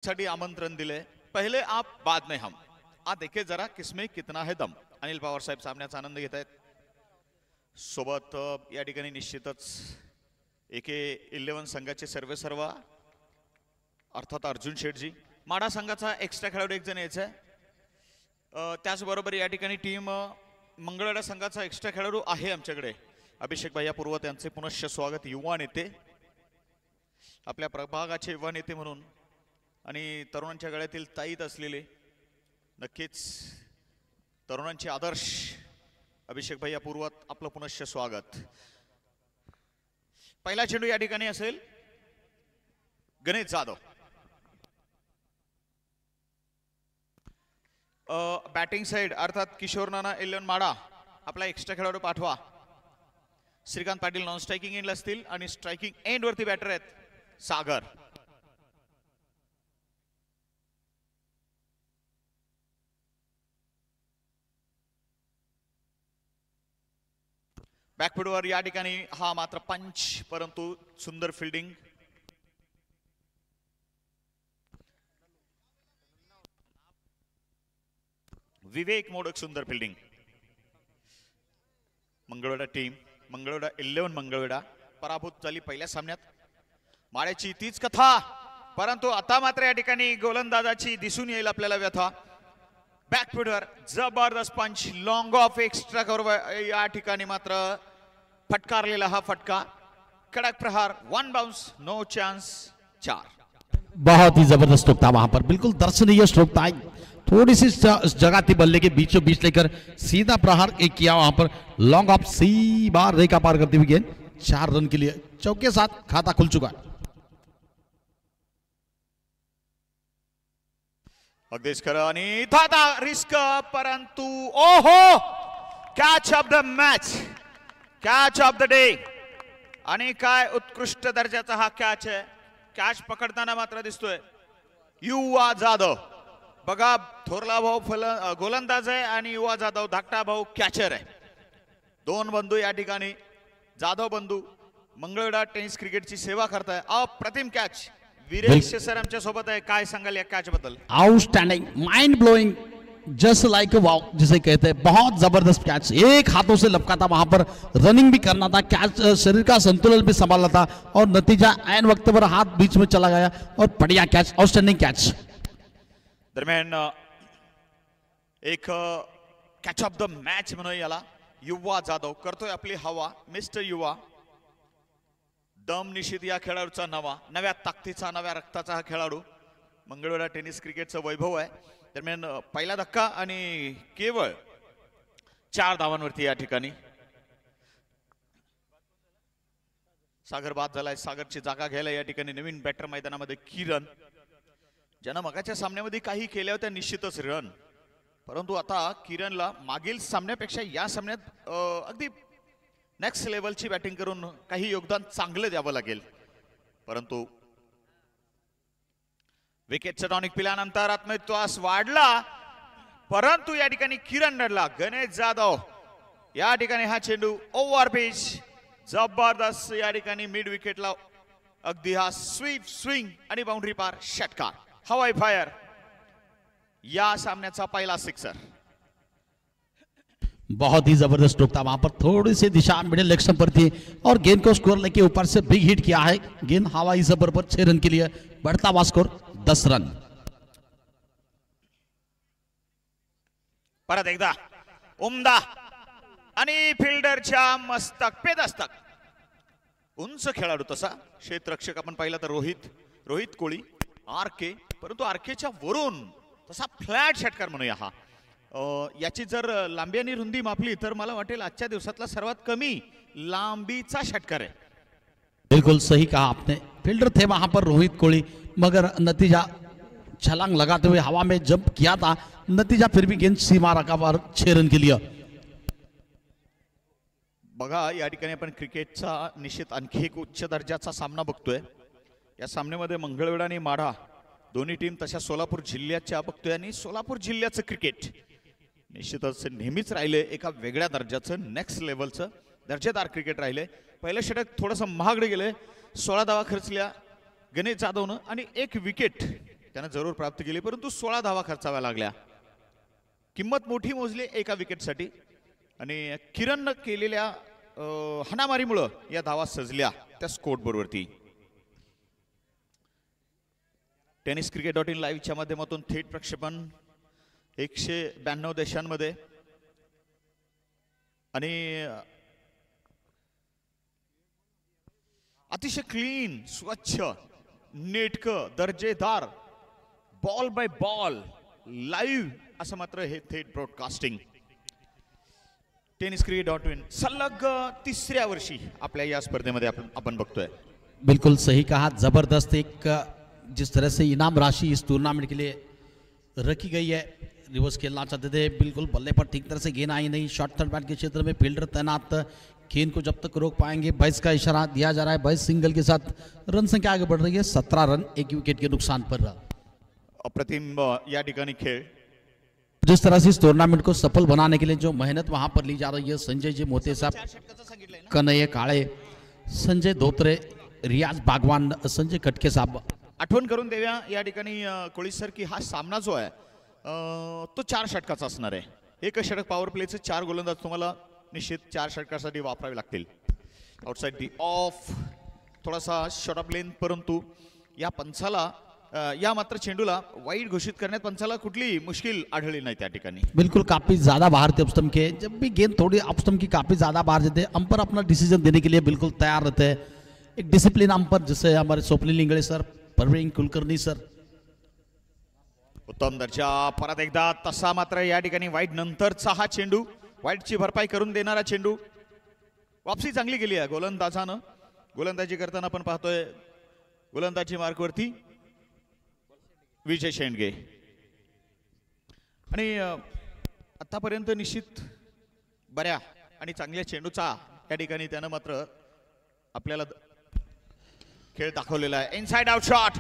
साठी आमंत्रण दिले. पहले आप बाद में हम. आ देखे जरा किसमें कितना है दम. अनिल पवार साहेब सामन्याचा आनंद घेत आहेत. सोबत या ठिकाणी निश्चितच AK11 संघाचे सर्व अर्थात अर्जुन शेठजी. माडा संघाचा एक्स्ट्रा खेळाडू एक जण यायचा आहे. त्याचबरोबर या ठिकाणी टीम मंगळवेढा संघाचा एक्स्ट्रा खेळाडू आहे आमच्याकडे. अभिषेक भैया पूर्वत यांचे पुनश्च स्वागत. युवा नेते, आपल्या प्रभागाचे युवा नेते म्हणून आणि तरुणांच्या गळ्यातील ताईत असलेले नक्कीच तरुणांचे आदर्श अभिषेक भैया पूर्वत आपलं पुनश्च स्वागत. पहिला चेंडू या ठिकाणी असेल गणेश जाधव. बॅटिंग साइड अर्थात किशोर नाना 11 माडा आपला एक्स्ट्रा खेळाडू पाठवा. श्रीकांत पाटील नॉन स्ट्रायकिंग एंडला असतील आणि स्ट्रायकिंग एंड वरती बॅटर आहेत सागर. बॅकफुटवर या ठिकाणी हा मात्र पंच, परंतु सुंदर फिल्डिंग. विवेक मोडक सुंदर फिल्डिंग. मंगळवेढा टीम, मंगळवेढा 11 मंगळवेढा पराभूत झाली पहिल्या सामन्यात. माड्याची तीच कथा, परंतु आता मात्र या ठिकाणी गोलंदाजाची दिसून येईल आपल्याला व्यथा. बॅकफुटवर जबरदस्त पंच, लॉंग ऑफ एक्स्ट्रा कव्हर या ठिकाणी मात्र फटकारलेला हा फटका. कडक प्रहार, 1 बाउंस, नो चांस, 4. बहुत ही जबरदस्त स्ट्रोक था वहां पर, बिल्कुल दर्शनीय स्ट्रोक था. थोड़ी सी जगह थी बल्ले के बीचों बीच लेकर सीधा प्रहार एक किया वहां पर. लॉन्ग ऑफ सी बार रेखा पार करती हुई गेंद. 4 रन के लिए चौके के साथ खाता खुल चुका है. अगदीच खरं आणि दादा रिस्क, परंतु ओहो, catch of the match, catch of the day. आणि काय उत्कृष्ट दर्जाचा हा कॅच आहे. कॅच पकडताना मात्र दिसतोय युवा जाधव. बघा, थोरला भाऊ गोलंदाज आहे आणि युवा जाधव धाकटा भाऊ कॅचर आहे. 2 बंधू या ठिकाणी, जाधव बंधू मंगळवेढा टेनिस क्रिकेटची सेवा करताय. अप्रतिम कॅच. वीरेश सर आमच्या सोबत आहे. काय सांगाल या कॅच बद्दल? Outstanding, mind blowing, just like wow जिसे कहते हैं. बहुत जबरदस्त कैच, एक हाथों से लपका था वहां पर, रनिंग भी करना था, कैच शरीर का संतुलन भी संभालना था और नतीजा ऐन वक्त पर हाथ बीच में चला गया और बढ़िया कैच, आउटस्टैंडिंग कैच. दरम्यान एक कॅच ऑफ द मॅच म्हणूया याला. युवा जाधव करतोय आपली हवा. मिस्टर युवा, दम निशित या खेळाडूचा नव्या ताकदीचा, नव्या रक्ताचा हा खेळाडू. मंगळवेढा टेनिस क्रिकेटचं वैभव आहे. दरम्यान पहिला धक्का आणि केवळ 4 धावांवरती या ठिकाणी सागर बाद झालाय. सागरची जागा घ्यायला या ठिकाणी नवीन बॅटर मैदानामध्ये किरण, ज्यानं मगाच्या सामन्यामध्ये काही केल्या होत्या निश्चितच रन, परंतु आता किरणला मागील सामन्यापेक्षा या सामन्यात अगदी नेक्स्ट लेवलची बॅटिंग करून काही योगदान चांगलं द्यावं लागेल. परंतु विकेटचं टॉनिक पिल्यानंतर आत्मविश्वास वाढला, परंतु या ठिकाणी किरण रडला. गणेश जाधव या ठिकाणी हा चेंडू ओव्हर पिच, जबरदस्त या ठिकाणी मिड विकेटला अगदी हा स्वीप, स्विंग आणि बाउंड्री पार षटकार. हवाई फायर, या सामन्याचा पहिला सिक्सर. बहुत ही जबरदस्त स्ट्रोक था वहां पर, थोड़ी सी दिशा मिडिल लेग स्टंप पर थी और गेंद को स्कोर लेके ऊपर से बिग हिट किया है. गेंद हवाई जबर पर 6 रन के लिए बढ़ता हुआ स्कोर 10 रन. परत एकदा उमदा आणि फिल्डरच्या मस्तक पे दस्तक. उंच खेळाडू तसा क्षेत्ररक्षक आपण पाहिला तर रोहित कोळी RK, परंतु RKच्या वरून तसा फ्लॅट षटकार म्हणूया हा. याची जर लांबी आणि रुंदी मापली तर मला वाटेल आजच्या दिवसातला सर्वात कमी लांबीचा षटकार आहे. बिल्कुल सही कहा आपने. फील्डर थे वहां पर रोहित कोहली, मगर नतीजा छलांग लगाते हुए हवा में जंप किया था. नतीजा फिर भी गेंद सीमा रखा पर 6 रन के लिए. बघा, या ठिकाणी आपण क्रिकेटचा निश्चित आणखी एक उच्च दर्जाचा सामना बघतोय. या सामन्यामध्ये मंगळवेढा आणि माढा दोन्ही टीम तशा सोलापूर जिल्ह्याच्या बघतोय आणि सोलापूर जिल्ह्याचं क्रिकेट निश्चितच नेहमीच राहिले एका वेगळ्या दर्जाचं, नेक्स्ट लेवलचं दर्जेदार क्रिकेट राहिले. पहिलं षटक थोडंसं महागडे गेले, 16 धावा खर्चल्या गणेश जाधवनं आणि 1 विकेट त्यानं जरूर प्राप्त केली, परंतु 16 धावा खर्चाव्या लागल्या. किंमत मोठी मोजली एका विकेटसाठी आणि किरणनं केलेल्या हाणामारीमुळं या धावा सजल्या त्या स्कोर बरोबरती. टेनिस क्रिकेट.in लाईव्हच्या माध्यमातून थेट प्रक्षेपण 192 देशांमध्ये आणि अतिशय क्लीन, स्वच्छ, नेटकं, दर्जेदार, बॉल बाय बॉल लाईव्ह असं मात्र हे थेट ब्रॉडकास्टिंग टेनिस क्रिकेट.in सलग 3ऱ्या वर्षी आपल्या या स्पर्धेमध्ये आपण बघतोय. बिल्कुल सही कहा. जबरदस्त एक जिस तरह से इनाम राशि इस टूर्नामेंट के लिए रखी गई है. रिवर्स खेलना चाहते थे, बिल्कुल बल्ले पर ठीक तरह से गेंद आई नहीं. शॉर्ट थर्ड बैट के क्षेत्र में फील्डर तैनात, गेंद को जब तक रोक पाएंगे. बाइस का इशारा दिया जा रहा है. बाइस सिंगल के साथ रन संख्या आगे बढ़ रही है. 17 रन एक विकेट के नुकसान पर. अप्रतिम या ठिकाणी खेळ. जिस तरह से इस टूर्नामेंट को सफल बनाने के लिए जो मेहनत वहां पर ली जा रही है, संजय जी मोते साहब, कन्हैया काळे, संजय धोत्रे, रियाज बागवान, संजय कटके साहब. आठवण करून देऊया या ठिकाणी कोळी सर की हा सामना जो आहे तो 4 षटकाचा असणार आहे. एक षटक पॉवर प्लेचे 4 गोलंदाज तुम्हाला निश्चित 4 षटकासाठी वापरावे लागतील. आउटसाइड दी ऑफ, थोडासा शॉर्ट ऑफ लेंथ, परंतु या पंचाला या मात्र चेंडूला वाईड घोषित करण्यात पंचाला कुठली मुश्किल आढळली नाही त्या ठिकाणी. बिल्कुल काफी ज्यादा बाहर थे अपस्टम्प के. जब भी गेंद थोड़ी अपस्टम्प की काफी ज्यादा बाहर जाते, अंपायर अपना डिसीजन देने के लिए बिल्कुल तैयार रहते हैं. एक डिसिप्लिन अंपायर जैसे हमारे स्वप्निल इंगळे सर, परवीन कुलकर्णी सर. उत्तम दर्जा. परत एकदा तसा मात्र या ठिकाणी वाईड नंतरचा हा चेंडू, वाईडची भरपाई करून देणारा चेंडू. वापसी चांगली केली आहे गोलंदाजानं. गोलंदाजी करताना आपण पाहतोय गोलंदाजी मार्कवरती विजय शेंडगे. आणि आतापर्यंत निश्चित बऱ्या आणि चांगल्या चेंडूचा या ठिकाणी त्यानं मात्र आपल्याला खेळ दाखवलेला आहे. इनसाइड आउट शॉट,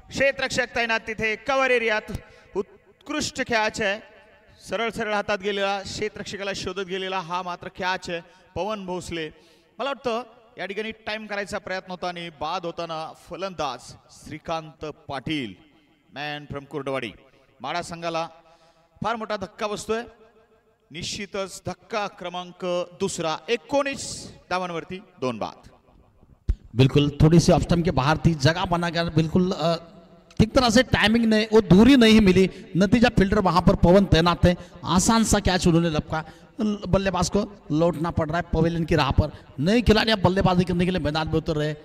क्षेत्ररक्षक तैनात तिथे, कव्हर एरियात उत्कृष्ट कॅच आहे. सरळ सरळ हातात गेलेला, क्षेत्ररक्षकाला शोधत गेलेला हा मात्र कॅच आहे. पवन भोसले, मला वाटतं या ठिकाणी टाइम करायचा प्रयत्न होता आणि बाद होताना फलंदाज श्रीकांत पाटील, मॅन फ्रॉम कुर्डवाडी. माडा संघाला फार मोठा धक्का बसतोय. निश्चितच धक्का क्रमांक 2. 19 धावांवरती 2 बाद. बिल्कुल थोड़ी सी ऑफ स्टंप के बाहर थी, जगह बनाकर बिल्कुल ठीक तरह से टाइमिंग नहीं, वो दूरी नहीं मिली. नतीजा फील्डर वहां पर पवन तैनात है. आसान सा कैच उन्होंने लपका. बल्लेबाज को लौटना पड़ रहा है पवेलियन की राह पर. नए खिलाड़ी अब बल्लेबाजी करने के लिए मैदान में उतर रहे.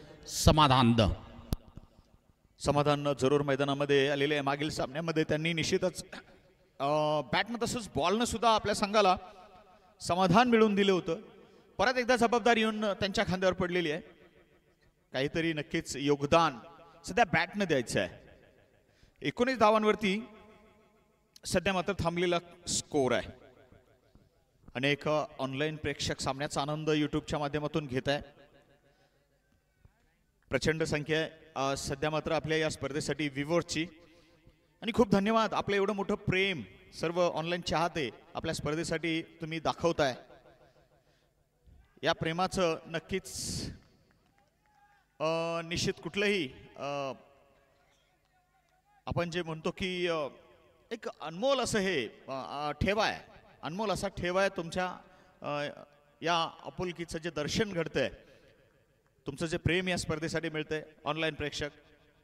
समाधान जरूर मैदानामध्ये आलेले आहे. मागील सामन्यामध्ये त्यांनी निश्चितच बॅटनं तसंच बॉलनं सुद्धा आपल्या संघाला समाधान मिळवून दिलं होतं. परत एकदा जबाबदारी येऊन त्यांच्या खांद्यावर पडलेली आहे. काहीतरी नक्कीच योगदान सध्या बॅटनं द्यायचं आहे. 19 धावांवरती सध्या मात्र थांबलेला स्कोर आहे. अनेक ऑनलाईन प्रेक्षक सामन्याचा आनंद यूट्यूबच्या माध्यमातून घेत आहे. प्रचंड संख्या आहे सध्या मात्र आपल्या या स्पर्धेसाठी व्ह्यूअर्सची. आणि खूप धन्यवाद. आपलं एवढं मोठं प्रेम सर्व ऑनलाईन चाहते आपल्या स्पर्धेसाठी तुम्ही दाखवताय. या प्रेमाचं नक्कीच निश्चित कुठलंही आपण जे म्हणतो की एक अनमोल असं हे ठेवा आहे, अनमोल असा ठेवा आहे तुमच्या या आपुलकीचं जे दर्शन घडतंय, तुमचं जे प्रेम या स्पर्धेसाठी मिळतंय. ऑनलाईन प्रेक्षक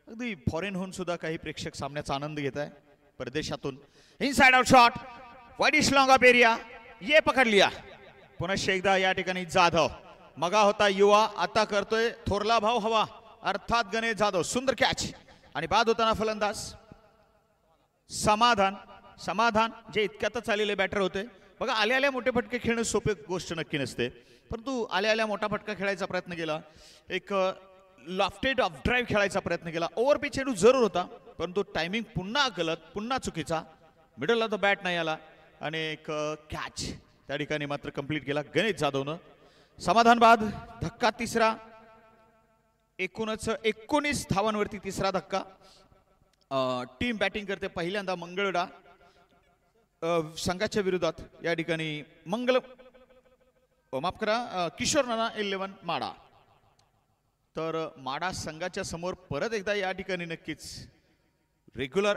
अगदी फॉरेन होऊन सुद्धा काही प्रेक्षक सामन्याचा आनंद घेत आहे परदेशातून. Inside out shot, wide is long of area, ये पकड लिया. पुन्हा एकदा या ठिकाणी जाधव, मगा होता युवा, आता करतोय थोरला भाव हवा, अर्थात गणेश जाधव. सुंदर कॅच आणि बाद होताना फलंदाज समाधान. समाधान जे इतक्यातच आलेले बॅटर होते बघा. आल्या आल्या मोठे फटके खेळणं सोपे गोष्ट नक्की नसते, परंतु आल्या आल्या मोठा फटका खेळायचा प्रयत्न केला. एक लॉफ्टेड ऑफ ड्राईव्ह खेळायचा प्रयत्न केला. ओव्हर पिच चेंडू जरूर होता, परंतु टायमिंग पुन्हा गलत, पुन्हा चुकीचा. मिडल ऑफ द बॅट नाही आला आणि एक कॅच त्या ठिकाणी मात्र कंप्लीट केला गणेश जाधवनं. समाधान बाद. धक्का तिसरा. एकूणच 19 धावांवरती तिसरा धक्का. टीम बॅटिंग करते पहिल्यांदा मंगळवेढा संघाच्या विरोधात. या ठिकाणी माफ करा किशोर नाना 11 माडा. तर माडा संघाच्या समोर परत एकदा या ठिकाणी नक्कीच रेग्युलर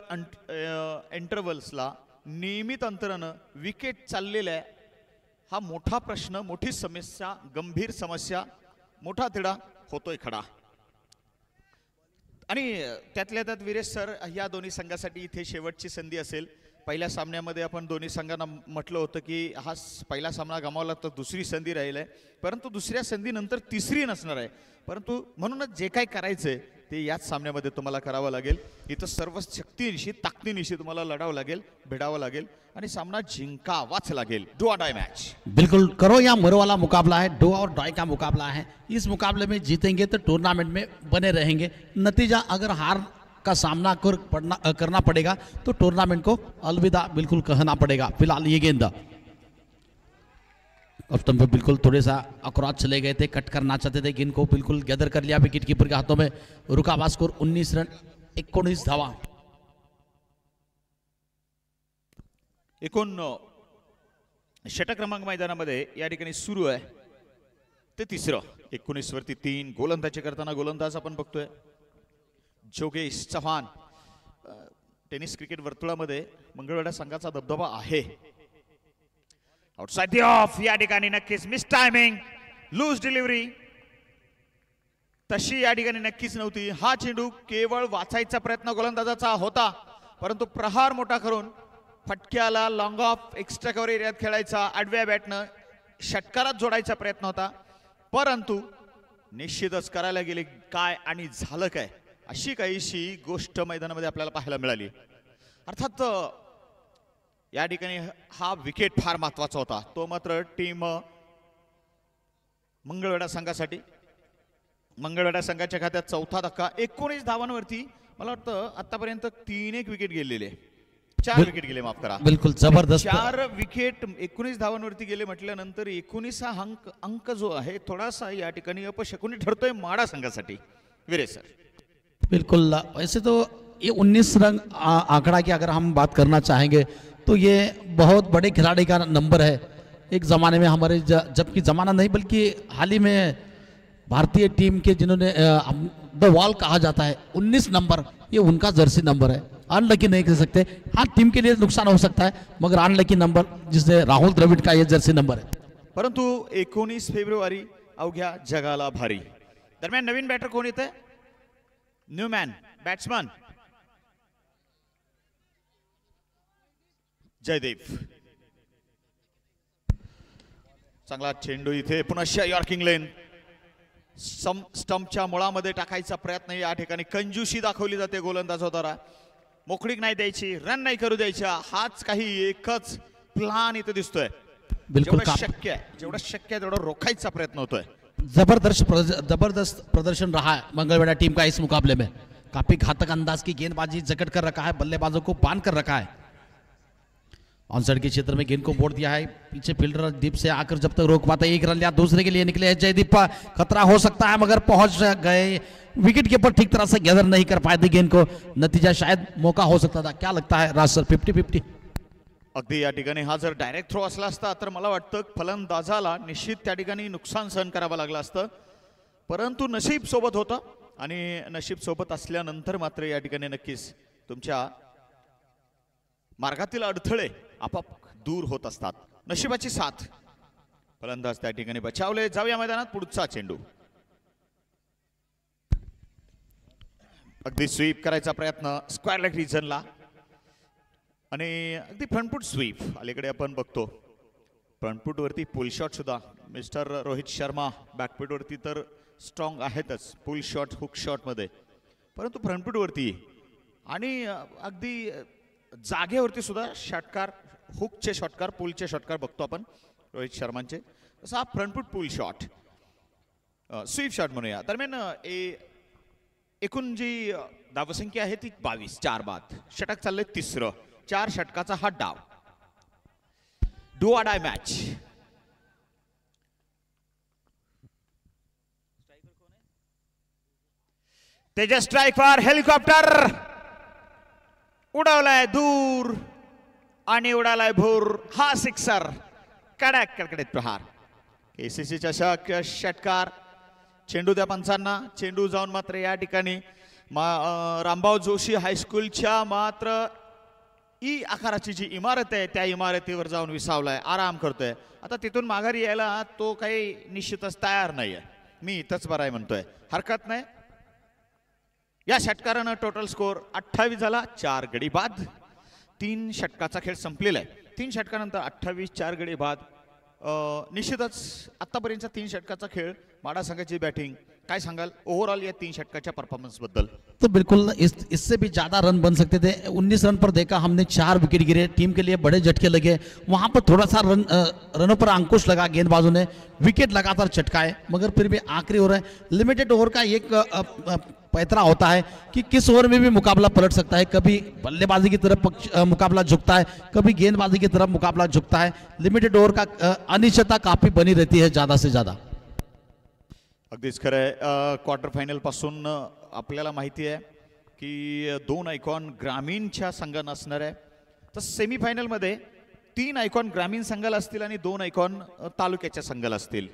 इंटरव्हल्सला नियमित अंतरानं विकेट चाललेल्या हा मोठा प्रश्न, मोठी समस्या, गंभीर समस्या, मोठा तिढा होतोय खडा. आणि त्यातल्या त्यात वीरेश सर, या दोन्ही संघासाठी इथे शेवटची संधी असेल. पहिल्या सामन्यामध्ये आपण दोन्ही संघांना म्हटलं होतं की हा पहिला सामना गमावला तर दुसरी संधी राहील आहे, परंतु दुसऱ्या संधीनंतर तिसरी नसणार आहे. परंतु म्हणूनच जे काय करायचंय ते याच सामन्यामध्ये तुम्हाला करावं लागेल. इथं सर्व शक्तीनिशी, ताकदीनिशी तुम्हाला लढावं लागेल, भिडावं लागेल आणि सामना जिंकावाच लागेल. Do or di match. बिल्कुल करो या मरो वाला मुकाबला है, डू और डाई का मुकाबला है. इस मुकाबले में जीतेंगे तो टूर्नामेंट में बने रहेंगे. नतीजा अगर हार का सामना करना पड़ेगा तो टूर्नामेंट को अलविदा बिल्कुल कहना पड़ेगा. फिलहाल ये गेंद अब तुम पे बिल्कुल थोड़े सा अक्रॉच चले गए थे, कट करना चाहते थे, गेंद को बिल्कुल गैदर कर लिया विकेट कीपर के हाथों में. रुका हुआ स्कोर 19 रन 19 धावा. एकूण षटक क्रमांक मैदानामध्ये या ठिकाणी सुरू आहे ते तिसरं. 19 वरती 3. गोलंदाजी करताना गोलंदाज आपण बघतोय जोगेश चव्हाण. टेनिस क्रिकेट वर्तुळामध्ये मंगळवेढा संघाचा दबदबा आहे. आउटसाइड द ऑफ, या ठिकाणी नक्कीच मिस टायमिंग, लूज डिलिव्हरी तशी या ठिकाणी नक्कीच नव्हती. हा चेंडू केवळ वाचायचा प्रयत्न गोलंदाजाचा होता, परंतु प्रहार मोठा करून फटक्याला लॉंग ऑफ एक्स्ट्रा कव्हर एरियात खेळायचा, आडव्या बॅटनं षटकारात जोडायचा प्रयत्न होता, परंतु निश्चितच करायला गेले काय आणि झालं काय अशी काहीशी गोष्ट मैदानामध्ये आपल्याला पाहायला मिळाली. अर्थात या ठिकाणी हा विकेट फार महत्वाचा होता. तो मात्र टीम मंगळवेढा संघासाठी, मंगळवेढा संघाच्या खात्यात चौथा धक्का. 19 धावांवरती मला वाटतं आतापर्यंत 3 विकेट गेलेले, 4 विकेट गेले, माफ करा. बिल्कुल जबरदस्त 4 विकेट 19 धावांवरती गेले म्हटल्यानंतर 19 हा अंक जो आहे थोडासा या ठिकाणी अपशकुनी ठरतोय माडा संघासाठी. वीरेश सर. बिल्कुल. वैसे तो ये 19 रन आंकड़ा की अगर हम बात करना चाहेंगे तो ये बहुत बड़े खिलाड़ी का नंबर है. एक ज़माने में हमारे जबकि ज़माना नहीं बल्कि हाल ही में भारतीय टीम के जिन्होंने द वॉल कहा जाता है 19 नंबर, ये उनका जर्सी नंबर है. अनलकी नहीं कह सकते. हाँ, टीम के लिए नुकसान हो सकता है, मगर अनलकी नंबर जिसने राहुल द्रविड़ का ये जर्सी नंबर है. परंतु 19 फेब्रुवारी अवघ्या जगाला भारी. दरम्यान नवीन बॅटर कोण येते? New man batsman Jaydev. चांगला चेंडू इथे पुनश्च यॉर्किंग लेन स्टंपच्या मुळामध्ये टाकायचा प्रयत्न या ठिकाणी कंजूसी दाखवली जाते गोलंदाजाद्वारा. मोकळीक नाही द्यायची, रन नाही करू द्यायच्या, हाच काही एकच प्लान इथे दिसतोय. जेवढं शक्य आहे तेवढं रोखायचा प्रयत्न होतोय. जबरदस्त प्रदर्शन रहा है मंगलवेढ़ा टीम का इस मुकाबले में. काफी घातक अंदाज की गेंदबाजी जकड़ कर रखा है, बल्लेबाजों को बांध कर रखा है. ऑनसाइड के क्षेत्र में गेंद को मोड़ दिया है. पीछे फील्डर दीप से आकर जब तक रोक पाता, 1 रन लिया, दूसरे के लिए निकले हैं जयदीप पर. खतरा हो सकता है मगर पहुंच गए. विकेट कीपर ठीक तरह से गैदर नहीं कर पाए थे गेंद को. नतीजा शायद मौका हो सकता था. क्या लगता है राज सर? 50-50. अगदी या ठिकाणी हा जर डायरेक्ट थ्रो असला असता तर मला वाटतं फलंदाजाला निश्चित त्या ठिकाणी नुकसान सहन करावं लागलं असतं, परंतु नशीब सोबत होतं आणि नशीब सोबत असल्यानंतर मात्र या ठिकाणी नक्कीच तुमच्या मार्गातील अडथळे आपोआप दूर होत असतात. नशिबाची साथ. फलंदाज त्या ठिकाणी बचावले. जाऊया मैदानात. पुढचा चेंडू अगदी स्वीप करायचा प्रयत्न स्क्वेअर लेग रिजनला आणि अगदी फ्रंटफूट स्वीप. अलीकडे आपण बघतो फ्रंटफूट वरती पुल शॉट सुद्धा मिस्टर रोहित शर्मा. बॅकफूट वरती तर स्ट्रॉंग आहेतच पुल शॉट, हुक शॉट मध्ये, परंतु फ्रंटफूट वरती आणि अगदी जागेवरती सुद्धा षटकार, हुकचे षटकार, पुलचे षटकार बघतो आपण रोहित शर्मांचे. तसा front foot pull shot, sweep shot म्हणूया. दरम्यान एकूण जी धावसंख्या आहे ती 22. 4 बाद. षटक चाललंय तिसरं. 4 षटकाचा हा डाव. Do or die match. Tejas strike for helicopter. उडवलाय दूर आणि उडालाय भूर. हा सिक्सर. कडक कडकडीत प्रहार. केसीसी चषक षटकार. चेंडू द्या पंचांना. चेंडू जाऊन मात्र या ठिकाणी रामभाऊ जोशी हायस्कूलच्या मात्र ई आकाराची जी इमारत आहे त्या इमारतीवर जाऊन विसावलाय, आराम करतोय. आता तिथून माघारी यायला तो काही निश्चितच तयार नाहीये. मी इथंच बराय म्हणतोय, हरकत नाही. या षटकारानं टोटल स्कोर 28 झाला, 4 गडी बाद. 3 षटकाचा खेळ संपलेला आहे. 3 षटकानंतर 28, 4 गडी बाद. निश्चितच आतापर्यंतचा 3 षटकाचा खेळ, माडा संघाची बॅटिंग, काय सांगाल ओव्हरऑल या 3 षटकाच्या परफॉर्मन्स बद्दल? तो बिल्कुल इससे भी ज्यादा रन बन सकते थे. 19 रन पर देखा हमने, 4 विकेट गिरे, टीम के लिए बड़े झटके लगे. वहां पर थोड़ा सा रनों पर अंकुश लगा, गेंदबाजों ने विकेट लगातार चटकाए, मगर फिर भी आखिरी ओवर है. लिमिटेड ओवर का एक पैतरा होता है कि किस ओवर में भी मुकाबला पलट सकता है. कभी बल्लेबाजी की तरफ मुकाबला झुकता है, कभी गेंदबाजी की तरफ मुकाबला झुकता है. लिमिटेड ओवर का अनिश्चितता काफी बनी रहती है ज्यादा से ज्यादा. अगदीच खरं आहे. क्वार्टर फायनल पासून आपल्याला माहिती आहे की 2 आयकॉन ग्रामीणच्या संघांना असणार आहे. तर सेमीफायनलमध्ये 3 आयकॉन ग्रामीण संघाला असतील आणि 2 आयकॉन तालुक्याच्या संघाला असतील.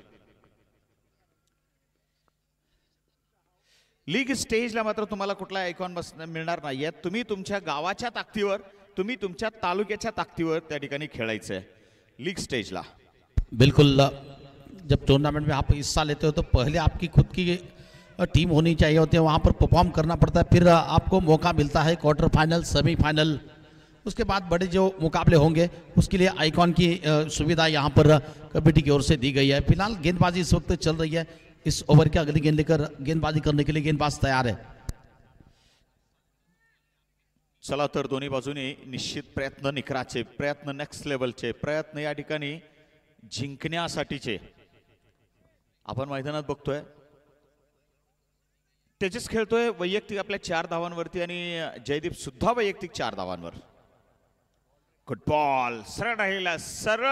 लीग स्टेजला मात्र तुम्हाला कुठला आयकॉन मिळणार नाहीये. तुम्ही तुमच्या गावाच्या ताकदीवर, तुम्ही तुमच्या तालुक्याच्या ताकदीवर त्या ठिकाणी खेळायचं आहे लीग स्टेजला. बिल्कुल, जब टूर्नामेंट में आप हिस्सा लेते हो तो पहले आपकी खुद की टीम होनी चाहिए होती है, वहाँ पर परफॉर्म करना पड़ता है, फिर आपको मौका मिलता है क्वार्टर फाइनल, सेमीफाइनल, उसके बाद बड़े जो मुकाबले होंगे उसके लिए आइकॉन की सुविधा यहाँ पर कमेटी की ओर से दी गई है. फिलहाल गेंदबाजी इस वक्त चल रही है. इस ओवर की अगली गेंद लेकर गेंदबाजी करने के लिए गेंदबाज तैयार है. चला तर दोन्ही बाजूने निश्चित प्रयत्न, निकराचे प्रयत्न, नेक्स्ट लेवलचे प्रयत्न या ठिकाणी जिंकण्यासाठीचे आपण मैदानात बघतोय. तेजस खेळतोय वैयक्तिक आपल्या 4 धावांवरती आणि जयदीप सुद्धा वैयक्तिक 4 धावांवर. गुड बॉल, सरळ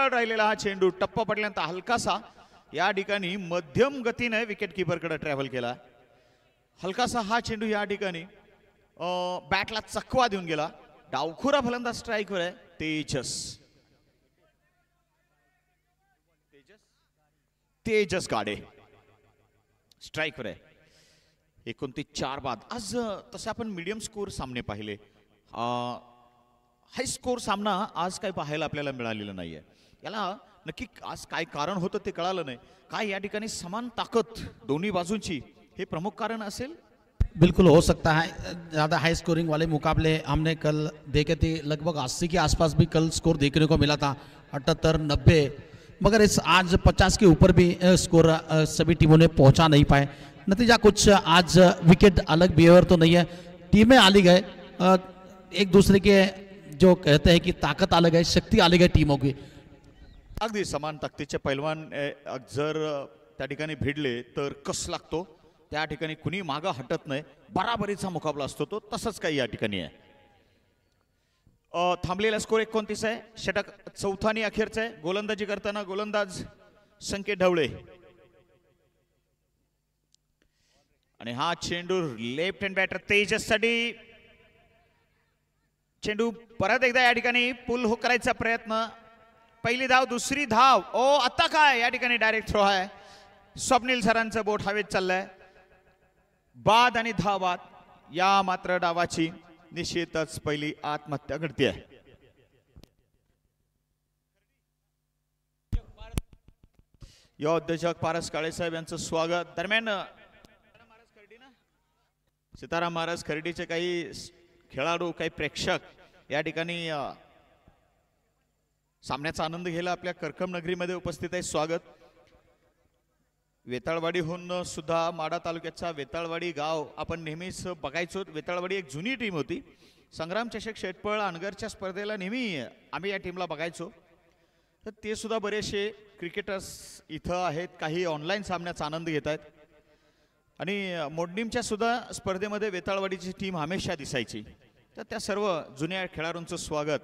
राहिलेला हा चेंडू टप्पा पडल्यानंतर हलकासा या ठिकाणी मध्यम गतीने विकेट कीपरकडे ट्रॅव्हल केला. हलकासा हा चेंडू या ठिकाणी बॅटला चकवा देऊन गेला. डावखुरा फलंदाज स्ट्राईकवर आहे तेजस गाडे स्ट्राईकवर आहे. 29 बाद. आज तसे आपण मीडियम स्कोर सामने पाहिले, हाय स्कोर सामना आज काही पाहायला आपल्याला मिळालेला नाहीये. याला नक्की आज काय कारण होतं ते कळालं नाही. काय या ठिकाणी समान ताकद दोन्ही बाजूंची हे प्रमुख कारण असेल? बिल्कुल हो सकता है. ज़्यादा हाई स्कोरिंग वाले मुकाबले हमने कल देखे थे, लगभग 80 के आसपास भी कल स्कोर देखने को मिला था, 78, 90, मगर इस आज 50 के ऊपर भी स्कोर सभी टीमों ने पहुंचा नहीं पाए. नतीजा कुछ आज विकेट अलग बिहेवियर तो नहीं है, टीमें अलग है, एक दूसरे के जो कहते हैं कि ताकत अलग है, शक्ति अलग है टीमों की. अगदी समान ताकदीचे पैलवान जर त्या ठिकाणी भिडले तर कस लागतो. त्या ठिकाणी कुणी मागं हटत नाही, बराबरीचा मुकाबला असतो तो. तसंच काही या ठिकाणी आहे. थांबलेला स्कोर 29 आहे. षटक चौथा आणि अखेरचा आहे. गोलंदाजी करताना गोलंदाज संकेत ढवळे आणि हा चेंडू लेफ्ट हँड बॅटर तेजससाठी. चेंडू परत एकदा या ठिकाणी पुल हुक करायचा प्रयत्न. पहिली धाव, दुसरी धाव. आता काय या ठिकाणी डायरेक्ट थ्रो आहे. स्वप्नील सरांचं बोट हवेत चाललंय. बाद आणि धाव बाद. या मात्र डावाची निश्चितच पहिली आत्महत्या घडते. या उद्योजक पारस काळे साहेब यांचं स्वागत. दरम्यान सीताराम महाराज खर्डीचे काही खेळाडू, काही प्रेक्षक या ठिकाणी सामन्याचा आनंद घ्यायला आपल्या करकम नगरीमध्ये उपस्थित आहे. स्वागत. वेताळवाडीहून सुद्धा माढा तालुक्याचा वेताळवाडी गाव आपण नेहमीच बघायचो. वेताळवाडी एक जुनी टीम होती. संग्राम चषक शेटपळ अनगरच्या स्पर्धेला नेहमी आम्ही या टीमला बघायचो. तर ते सुद्धा बरेचसे क्रिकेटर्स इथं आहेत. काही ऑनलाईन सामन्याचा आनंद घेत आहेत आणि मोडनीमच्या सुद्धा स्पर्धेमध्ये वेताळवाडीची टीम हमेशा दिसायची. तर त्या सर्व जुन्या खेळाडूंचं स्वागत.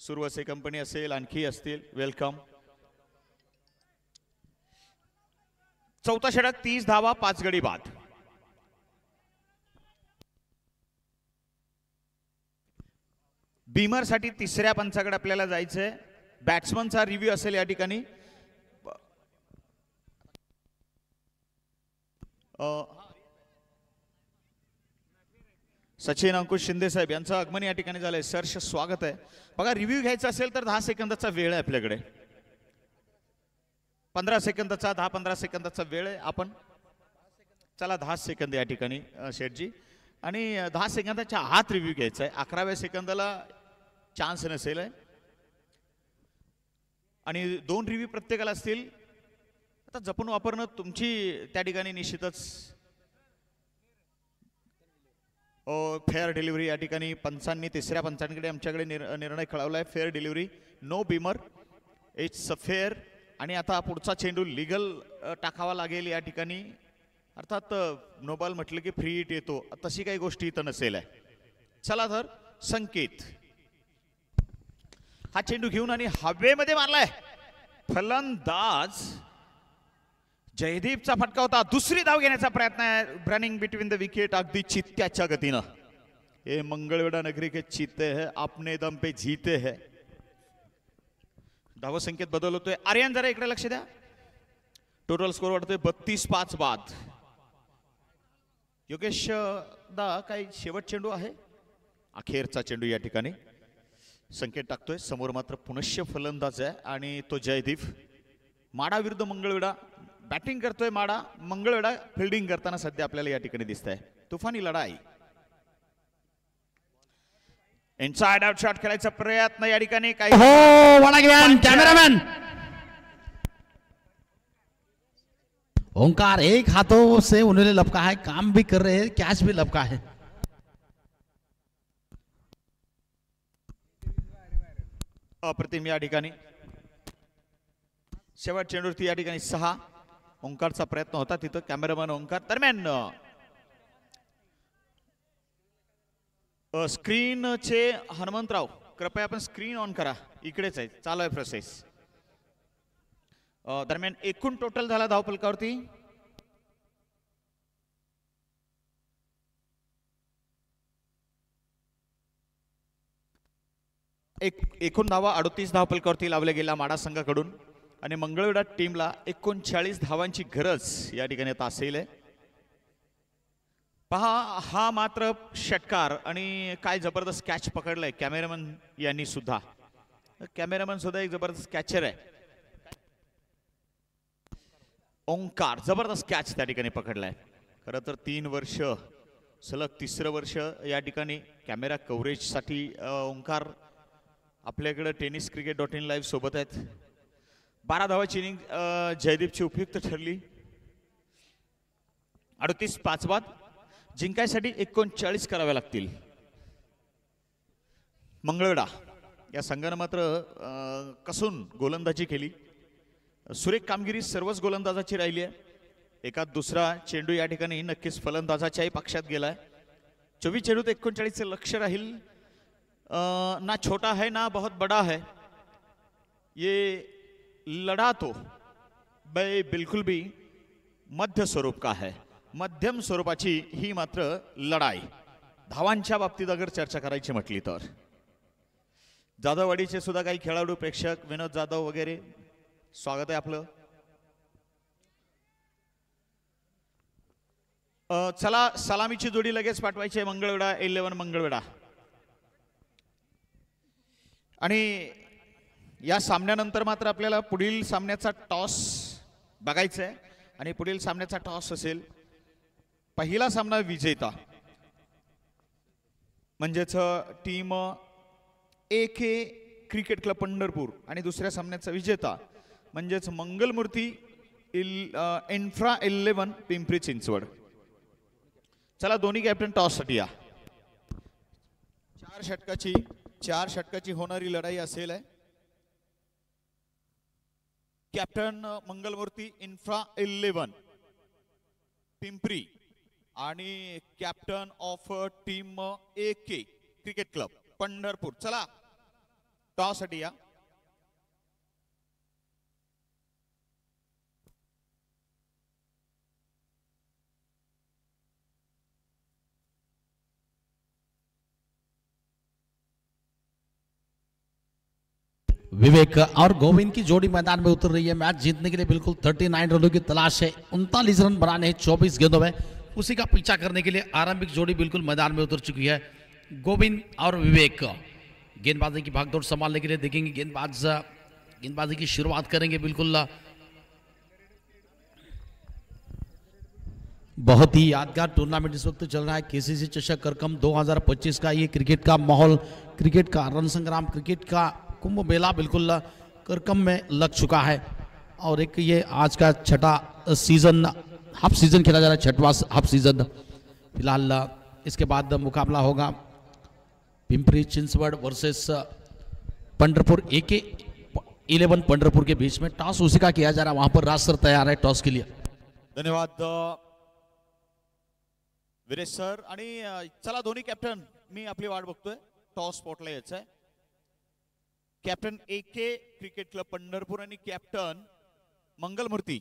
सुरवसे कंपनी असेल, आणखी असतील, वेलकम. चौथा षटक, 30 धावा, 5 गडी बाद. बीमर साठी तिसऱ्या पंचाकडे आपल्याला जायचंय. बॅट्समनचा रिव्ह्यू असेल या ठिकाणी. सचिन अंकुश शिंदे साहेब यांचं आगमन या ठिकाणी झालंय. सहर्ष स्वागत आहे. बघा, रिव्ह्यू घ्यायचा असेल तर 10 सेकंदाचा वेळ आहे आपल्याकडे. 15 सेकंदाचा 10-15 सेकंदाचा वेळ आहे. आपण चला 10 सेकंद या ठिकाणी शेठजी, आणि 10 सेकंदाच्या आत रिव्ह्यू घ्यायचा आहे. 11व्या सेकंदाला चान्स नसेल आहे. आणि 2 रिव्ह्यू प्रत्येकाला असतील. आता जपून वापरणं तुमची त्या ठिकाणी निश्चितच. फेअर डिलिव्हरी या ठिकाणी पंचांनी, तिसऱ्या पंचांकडे आमच्याकडे निर्णय कळवलाय. Fair delivery, no beamer, it's fair. आणि आता पुढचा चेंडू लिगल टाकावा लागेल या ठिकाणी. अर्थात नो बॉल म्हटलं की फ्री हिट येतो, तशी काही गोष्टी इथं नसेल आहे. चला तर संकेत हा चेंडू घेऊन आणि हवेमध्ये मारलाय. फलंदाज जयदीपचा फटका होता. दुसरी धाव घेण्याचा प्रयत्न आहे. रनिंग बिटवीन द विकेट, अगदी चित्त्याच्या गतीनं. हे मंगळवेढा नगरी के चित्ते है, अपने दम पे जीते है. धाव संकेत बदल होतोय. आर्यन जरा इकडे लक्ष द्या. टोटल स्कोर वाढतोय 32-5 बाद. योगेश दा, काही शेवट चेंडू आहे? अखेरचा चेंडू या ठिकाणी संकेत टाकतोय. समोर मात्र पुनश्य फलंदाज आहे आणि तो जयदीप. माडा विरुद्ध मंगळवेढा. बॅटिंग करतोय माडा, मंगळवेढा फिल्डिंग करताना सध्या आपल्याला या ठिकाणी दिसत आहे. तुफानी लढाई. इनसाइड आउट शॉट खेळायचा प्रयत्न या ठिकाणी. काही कैमरामैन ओंकार एक हाथों से उन्होंने लपका है, काम भी कर रहे हैं, कैच भी लपका है. अप्रतिम या ठिकाणी. शेवट चेंडूवरती या ठिकाणी 6. ओंकारचा प्रयत्न होता तिथं. कॅमेरामॅन ओंकार. दरम्यान स्क्रीनचे हनुमंतराव, कृपया आपण स्क्रीन ऑन करा. इकडेच आहे, चालू आहे प्रोसेस. दरम्यान एकूण टोटल झाला धावफलकावरती एकूण धावा 38 धावफलकावरती लावल्या गेल्या माडा संघाकडून. आणि मंगळवेढा टीमला 39 धावांची गरज या ठिकाणी आता असेल. पहा, हा मात्र षटकार आणि काय जबरदस्त कॅच पकडलाय कॅमेरामन यांनी सुद्धा. कॅमेरामन सुद्धा एक जबरदस्त कॅचर आहे. ओंकार जबरदस्त कॅच त्या ठिकाणी पकडलाय. खरं तर 3 वर्ष सलग 3रं वर्ष या ठिकाणी कॅमेरा कव्हरेजसाठी ओंकार आपल्याकडे tenniscricket.in लाईव्ह सोबत आहेत. 12 धावाची इनिंग जयदीपची उपयुक्त ठरली. 38-5 बाद. जिंकायसाठी 39 कराव्या लागतील. मंगळवेढा या संघानं मात्र कसून गोलंदाजी केली. सुरेख कामगिरी सर्वच गोलंदाजाची राहिली आहे. एका दुसरा चेंडू या ठिकाणी नक्कीच फलंदाजाच्याही पक्षात गेलाय. 24 चेंडूत 39 लक्ष राहील. ना छोटा है ना बहुत बड़ा है, ये लड़ा तो भाई बिल्कुल भी मध्य स्वरूप का है. मध्यम स्वरूपाची ही मात्र लढाई. धावांच्या बाबतीत अगर चर्चा करायची म्हटली तर जाधववाडीचे सुद्धा काही खेळाडू, प्रेक्षक, विनोद जाधव वगैरे, स्वागत आहे आपलं. चला, सलामीची जोडी लगेच पाठवायची आहे. मंगळवेढा 11 मंगळवेढा. आणि या सामन्यानंतर मात्र आपल्याला पुढील सामन्याचा टॉस बघायचा आहे. आणि पुढील सामन्याचा टॉस असेल पहिला सामना विजेता म्हणजेच team AK cricket club Pandharpur आणि दुसऱ्या सामन्याचा विजेता म्हणजेच मंगलमूर्ती इन्फ्रा 11 पिंपरी चिंचवड. चला, दोन्ही कॅप्टन टॉस साठी या. 4 षटकाची होणारी लढाई असेल. कॅप्टन मंगलमूर्ती इन्फ्रा 11 पिंपरी आणि captain of team AK cricket club Pandharpur. चला, टॉस साठी या. विवेक और गोविंद की जोड़ी मैदान में उतर रही है. मैच जीतने के लिए बिल्कुल 39 रनों की तलाश है. 39 रन बनाने हैं 24 गेंदों में. उसी का पीछा करने के लिए आरंभिक जोड़ी बिल्कुल मैदान में उतर चुकी है। गोविंद और विवेक गेंदबाजी की भागदौड़ संभालने के लिए देखेंगे, गेंदबाजी की शुरुआत करेंगे। बिल्कुल बहुत ही यादगार टूर्नामेंट इस वक्त चल रहा है, केसीसी चषक करकम 2025 का। ये क्रिकेट का माहौल, क्रिकेट का रण संग्राम, क्रिकेट का कुंभ मेला बिल्कुल करकम में लग चुका है। और एक ये आज का छठा सीजन, हाफ सीजन खेला जा रहा है, छठवां हाफ सीजन। फिलहाल इसके बाद मुकाबला होगा पिंपरी चिंचवड वर्सेस पंढरपुर, AK11 पंढरपुर के बीच में। टॉस उसी का किया जा रहा है, वहां पर राज सर तैयार है टॉस के लिए। धन्यवाद विरेश सर। आणि चला दोन्ही कॅप्टन, मी आपली वाट बघतोय, टॉस स्पॉटला यायचंय। Captain AK cricket club Pandharpur आणि कॅप्टन मंगलमूर्ती,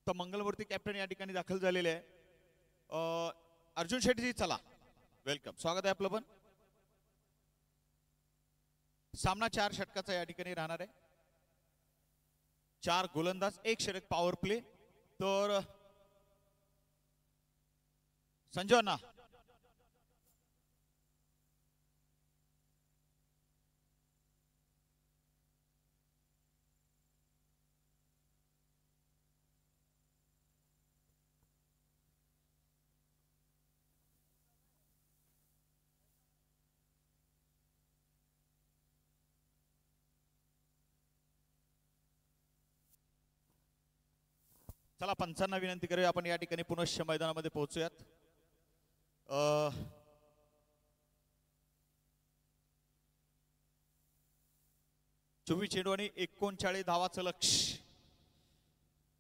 तर मंगलमूर्ती कॅप्टन या ठिकाणी दाखल झालेले आहे। अर्जुन शेट्टी चला, वेलकम, स्वागत आहे आपलं पण। सामना 4 षटकाचा या ठिकाणी राहणार आहे। 4 गोलंदाज, 1 षटक पॉवर प्ले। तर संजू अण्णा, चला पंचांना विनंती करूया, आपण या ठिकाणी पुनश्च मैदानामध्ये पोहोचूयात। 24 चेंडू आणि 39 धावाचं लक्ष।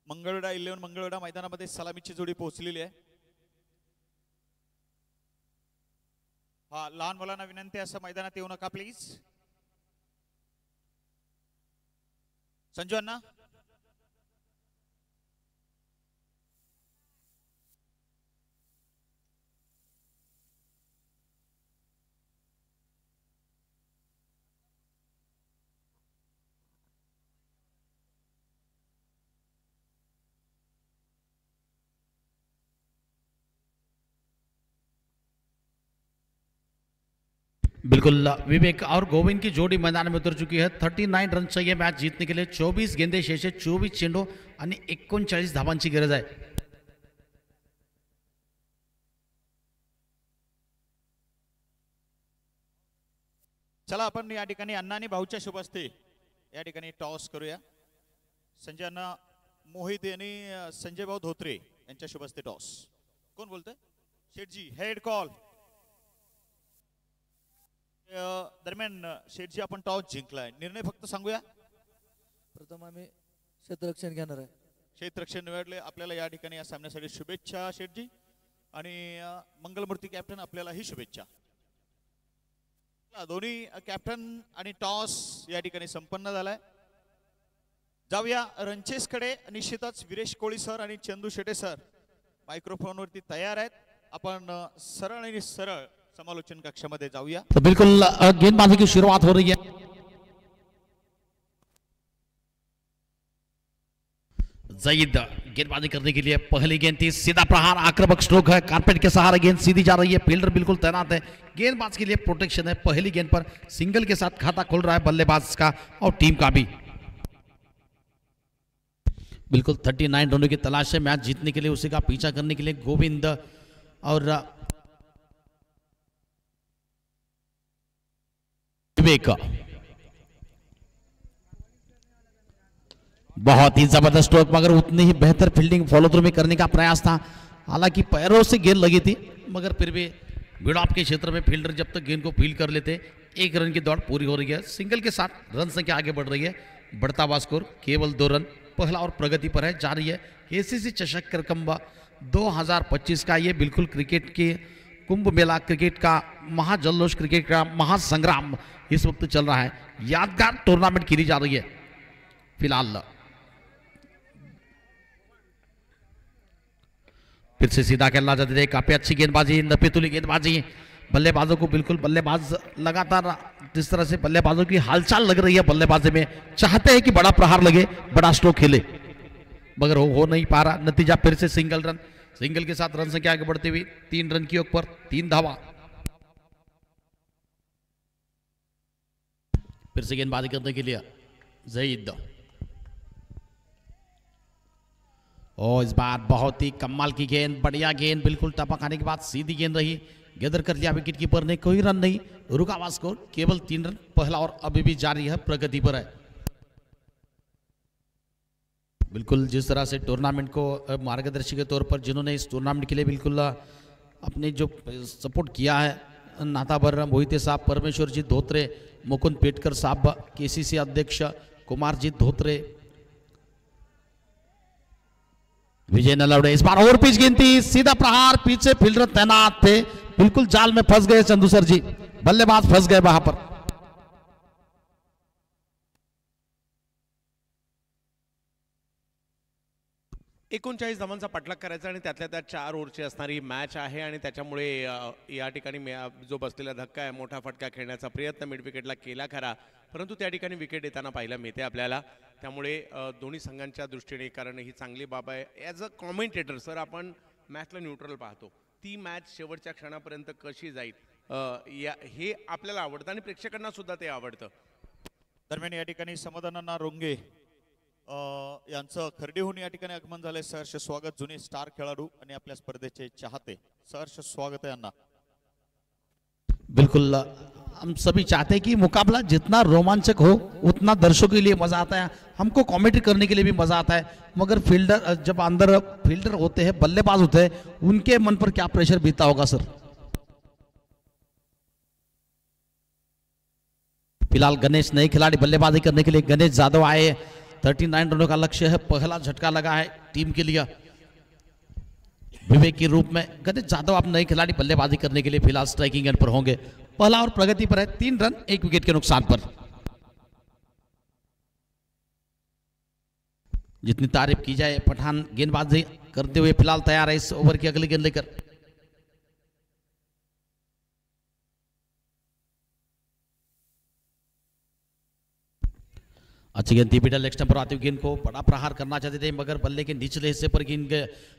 मंगळवेढा 11 मंगळवेढा मैदानामध्ये सलामीची जोडी पोहोचलेली आहे। हा, लहान मुलांना विनंती आहे, असं मैदानात येऊ नका प्लीज। संजू अण्णा, बिल्कुल विवेक और गोविंद की जोड़ी मैदान में उतर चुकी है। 39 रन चाहिए मैच जीतने के लिए। 24 गेंदे शेष है, 24 चेंडू आणि 39 धावांची गरज आहे। चला आपण या ठिकाणी अण्णा आणि भाऊच्या शुभ हस्ते या ठिकाणी टॉस करूया। संजय अण्णा मोहिते आणि संजय भाऊ धोत्रे यांच्या शुभ हस्ते टॉस। कोण बोलतोय? शेठजी, हेड कॉल। दरम्यान शेठजी, आपण टॉस जिंकलाय, निर्णय फक्त सांगूया। प्रथम आम्ही क्षेत्ररक्षण घेणार आहे। क्षेत्ररक्षण निवडले, आपल्याला या ठिकाणी या सामन्यासाठी शुभेच्छा शेठजी। आणि मंगलमूर्ती कॅप्टन, आपल्यालाही शुभेच्छा। दोन्ही कॅप्टन आणि टॉस या ठिकाणी संपन्न झालाय। जाऊया रनचेसकडे। निश्चितच विरेश कोळी सर आणि चंदू शेटे सर मायक्रोफोनवरती तयार आहेत। आपण सरळ आणि सरळ समालोचन कक्षामध्ये जाऊया। तो बिल्कुल गेंदबाजी की शुरुआत हो रही है। जईद गेंदबाजी करने के लिए पहली गेंद थी, सीधा प्रहार, आक्रामक स्ट्रोक है, कारपेट के सहारे गेंद सीधी जा रही है। फील्डर बिल्कुल तैनात है, गेंदबाज के लिए प्रोटेक्शन है। पहली गेंद पर सिंगल के साथ खाता खुल रहा है बल्लेबाज का और टीम का भी। बिल्कुल 39 रनों की तलाश है मैच जीतने के लिए, उसी का पीछा करने के लिए गोविंद और विवेक। बहुत ही जबरदस्त स्ट्रोक, मगर उतनी ही बेहतर फील्डिंग फॉलो थ्रू में करने का प्रयास था। हालांकि पैरों से गेंद लगी थी, मगर फिर भी मिडऑफ के क्षेत्र में फील्डर जब तक गेंद को फील्ड कर लेते, 1 रन की दौड़ पूरी हो रही है। सिंगल के साथ रन संख्या आगे बढ़ रही है। बढ़ता हुआ स्कोर केवल 2 रन पहला और प्रगति पर है। जारी है केसीसी चषक करकम 2025 का ये बिल्कुल क्रिकेट के कुंभ मेला, क्रिकेट का महाजल्लोष, क्रिकेट का महासंग्राम इस वक्त चल रहा है। यादगार टूर्नामेंट खेली जा रही है। फिलहाल फिर से सीधा खेलना चाहते थे, काफी अच्छी गेंदबाजी, नपीतुली गेंदबाजी, बल्लेबाजों को बिल्कुल, बल्लेबाज लगातार जिस तरह से बल्लेबाजों की हालचाल लग रही है बल्लेबाजी में, चाहते हैं कि बड़ा प्रहार लगे, बड़ा स्ट्रोक खेले, मगर हो नहीं पा रहा। नतीजा फिर से सिंगल रन, सिंगल के साथ रन संख्या आगे बढ़ते हुए 3 रन की ओर पर 3 धावा। फिर से गेंदबाजी करने के लिए जहीद, और इस बार बहुत ही कमाल की गेंद, बढ़िया गेंद, बिल्कुल टपक आने के बाद सीधी गेंद रही, गैदर कर लिया विकेट कीपर ने, कोई रन नहीं, रुका हुआ स्कोर केवल 3 रन। पहला और अभी भी जारी है, प्रगति पर है। बिल्कुल जिस तरह से टूर्नामेंट को मार्गदर्शी के तौर पर जिन्होंने इस टूर्नामेंट के लिए बिल्कुल अपने जो सपोर्ट किया है, नाताबर मोहिते साहब, परमेश्वर जी धोत्रे, मुकुंद पेटकर साहब, केसीसी अध्यक्ष कुमार जी धोत्रे, विजय नलवड़े। इस बार ओवर पिच गेंद थी, सीधा प्रहार, पीछे फील्डर तैनात थे, बिल्कुल जाल में फंस गए चंदू सर जी, बल्लेबाज फंस गए वहां पर। 39 धावांचा पाठलाग करायचा आणि त्यातल्या त्यात 4 ओव्हरची असणारी मॅच आहे आणि त्याच्यामुळे या ठिकाणी जो बसलेला धक्का आहे, मोठा फटका खेळण्याचा प्रयत्न मिड विकेटला केला खरा, परंतु त्या ठिकाणी विकेट येताना पाहायला मिळते आपल्याला। त्यामुळे दोन्ही संघांच्या दृष्टीने कारण ही चांगली बाब आहे। ॲज अ कॉमेंटेटर सर आपण मॅचला न्यूट्रल पाहतो, ती मॅच शेवटच्या क्षणापर्यंत कशी जाईल हे आपल्याला आवडतं आणि प्रेक्षकांना सुद्धा ते आवडतं। दरम्यान या ठिकाणी समाधानांना रोंगे यांचं खर्डीहून या ठिकाणी आगमन झाले। सहर्ष स्वागत, जुने स्टार खेळाडू आणि आपल्या स्पर्धेचे चाहते, सहर्ष स्वागत है अन्ना। बिल्कुल हम सभी चाहते हैं कि मुकाबला जितना रोमांचक हो उतना दर्शकों के लिए मजा आता है, हमको कमेंट्री करने के लिए भी मजा आता है, मगर फील्डर जब अंदर फील्डर होते हैं, बल्लेबाज होते हैं, उनके मन पर क्या प्रेशर बीता होगा सर। फिलहाल गणेश नए खिलाड़ी बल्लेबाजी करने के लिए गणेश जाधव आए, 39 रनों का लक्ष्य है, पहला झटका लगा है टीम के लिए। विवेक के रूप में गणेश जाधव आप नए खिलाड़ी बल्लेबाजी करने के लिए फिलहाल स्ट्राइकिंग एंड पर होंगे। पहला और प्रगति पर है, 3 रन 1 विकेट के नुकसान पर। जितनी तारीफ की जाए, पठान गेंदबाजी करते हुए फिलहाल तैयार है इस ओवर की अगली गेंद लेकर। अच्छी गेंद थी, मिडल लेग स्टंप पर आती हुई गेंद को बड़ा प्रहार करना चाहते थे, मगर बल्ले के निचले हिस्से पर गेंद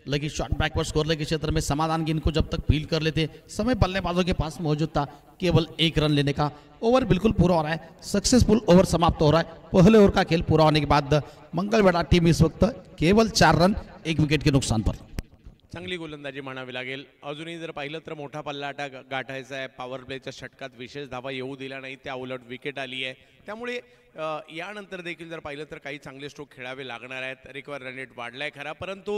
लगी, शॉट बैकवर्ड स्कोर लगे क्षेत्र में समाधान गेंद को जब तक फील्ड कर लेते, समय बल्लेबाजों के पास मौजूद था केवल 1 रन लेने का। ओवर बिल्कुल पूरा हो रहा है, सक्सेसफुल ओवर समाप्त हो रहा है। पहले ओवर का खेल पूरा होने के बाद मंगलवेढा टीम इस वक्त केवल 4 रन 1 विकेट के नुकसान पर। चांगली गोलंदाजी म्हणावी लागेल। अजूनही जर पाहिलं तर मोठा पल्ला गाठायचा आहे, पॉवर प्लेच्या षटकात विशेष धावा येऊ दिला नाही, त्या उलट विकेट आली आहे। त्यामुळे यानंतर देखील जर पाहिलं तर काही चांगले स्ट्रोक खेळावे लागणार आहेत। रिकव्हर रन रेट वाढलाय खरा, परंतु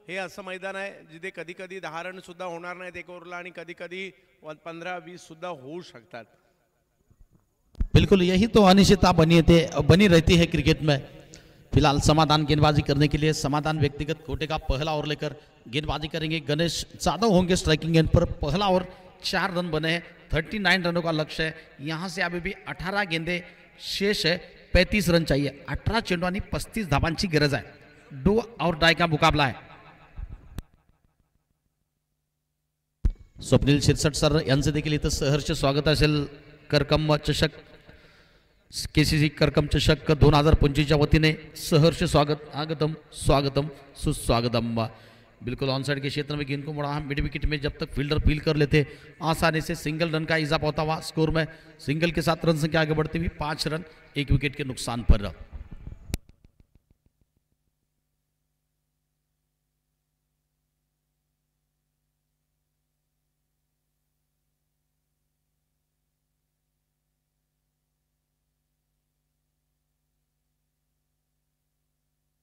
हे असं मैदान आहे जिथे कधी कधी 10 रन सुद्धा होणार नाहीत एक ओव्हरला आणि कधी कधी 15-20 सुद्धा होऊ शकतात। बिल्कुल यही तो अनिश्चितता बनी रहती है क्रिकेट में। फिलहाल समाधान गेंदबाजी करने के लिए, समाधान व्यक्तिगत कोटे का पहला ओवर लेकर गेंदबाजी करेंगे। गणेश जाधव होंगे स्ट्राइकिंग एंड पर। पहला ओवर 4 रन बने हैं, 39 रनों का लक्ष्य है। यहाँ से अभी भी 18 गेंदे शेष है, 35 रन चाहिए। 18 चेंडू आणि 35 धावांची गरज आहे। डू और डाय का मुकाबला है। स्वप्नील शिरसट सर यांचे देखील इथं सहर्ष स्वागत असेल। करकम चषक, केसीसी करकम चषक 2025 वतीने सहर्ष स्वागत, आगतम स्वागतम सुस्वागतम। बिल्कुल ऑन साइड के क्षेत्र में गेंद को मुड़ा, मिड विकेट में जब तक फील्डर फील कर लेते आसानी से सिंगल रन का इजाफा होता हुआ स्कोर में। सिंगल के साथ रन संख्या आगे बढ़ती हुई 5 रन 1 विकेट के नुकसान पर।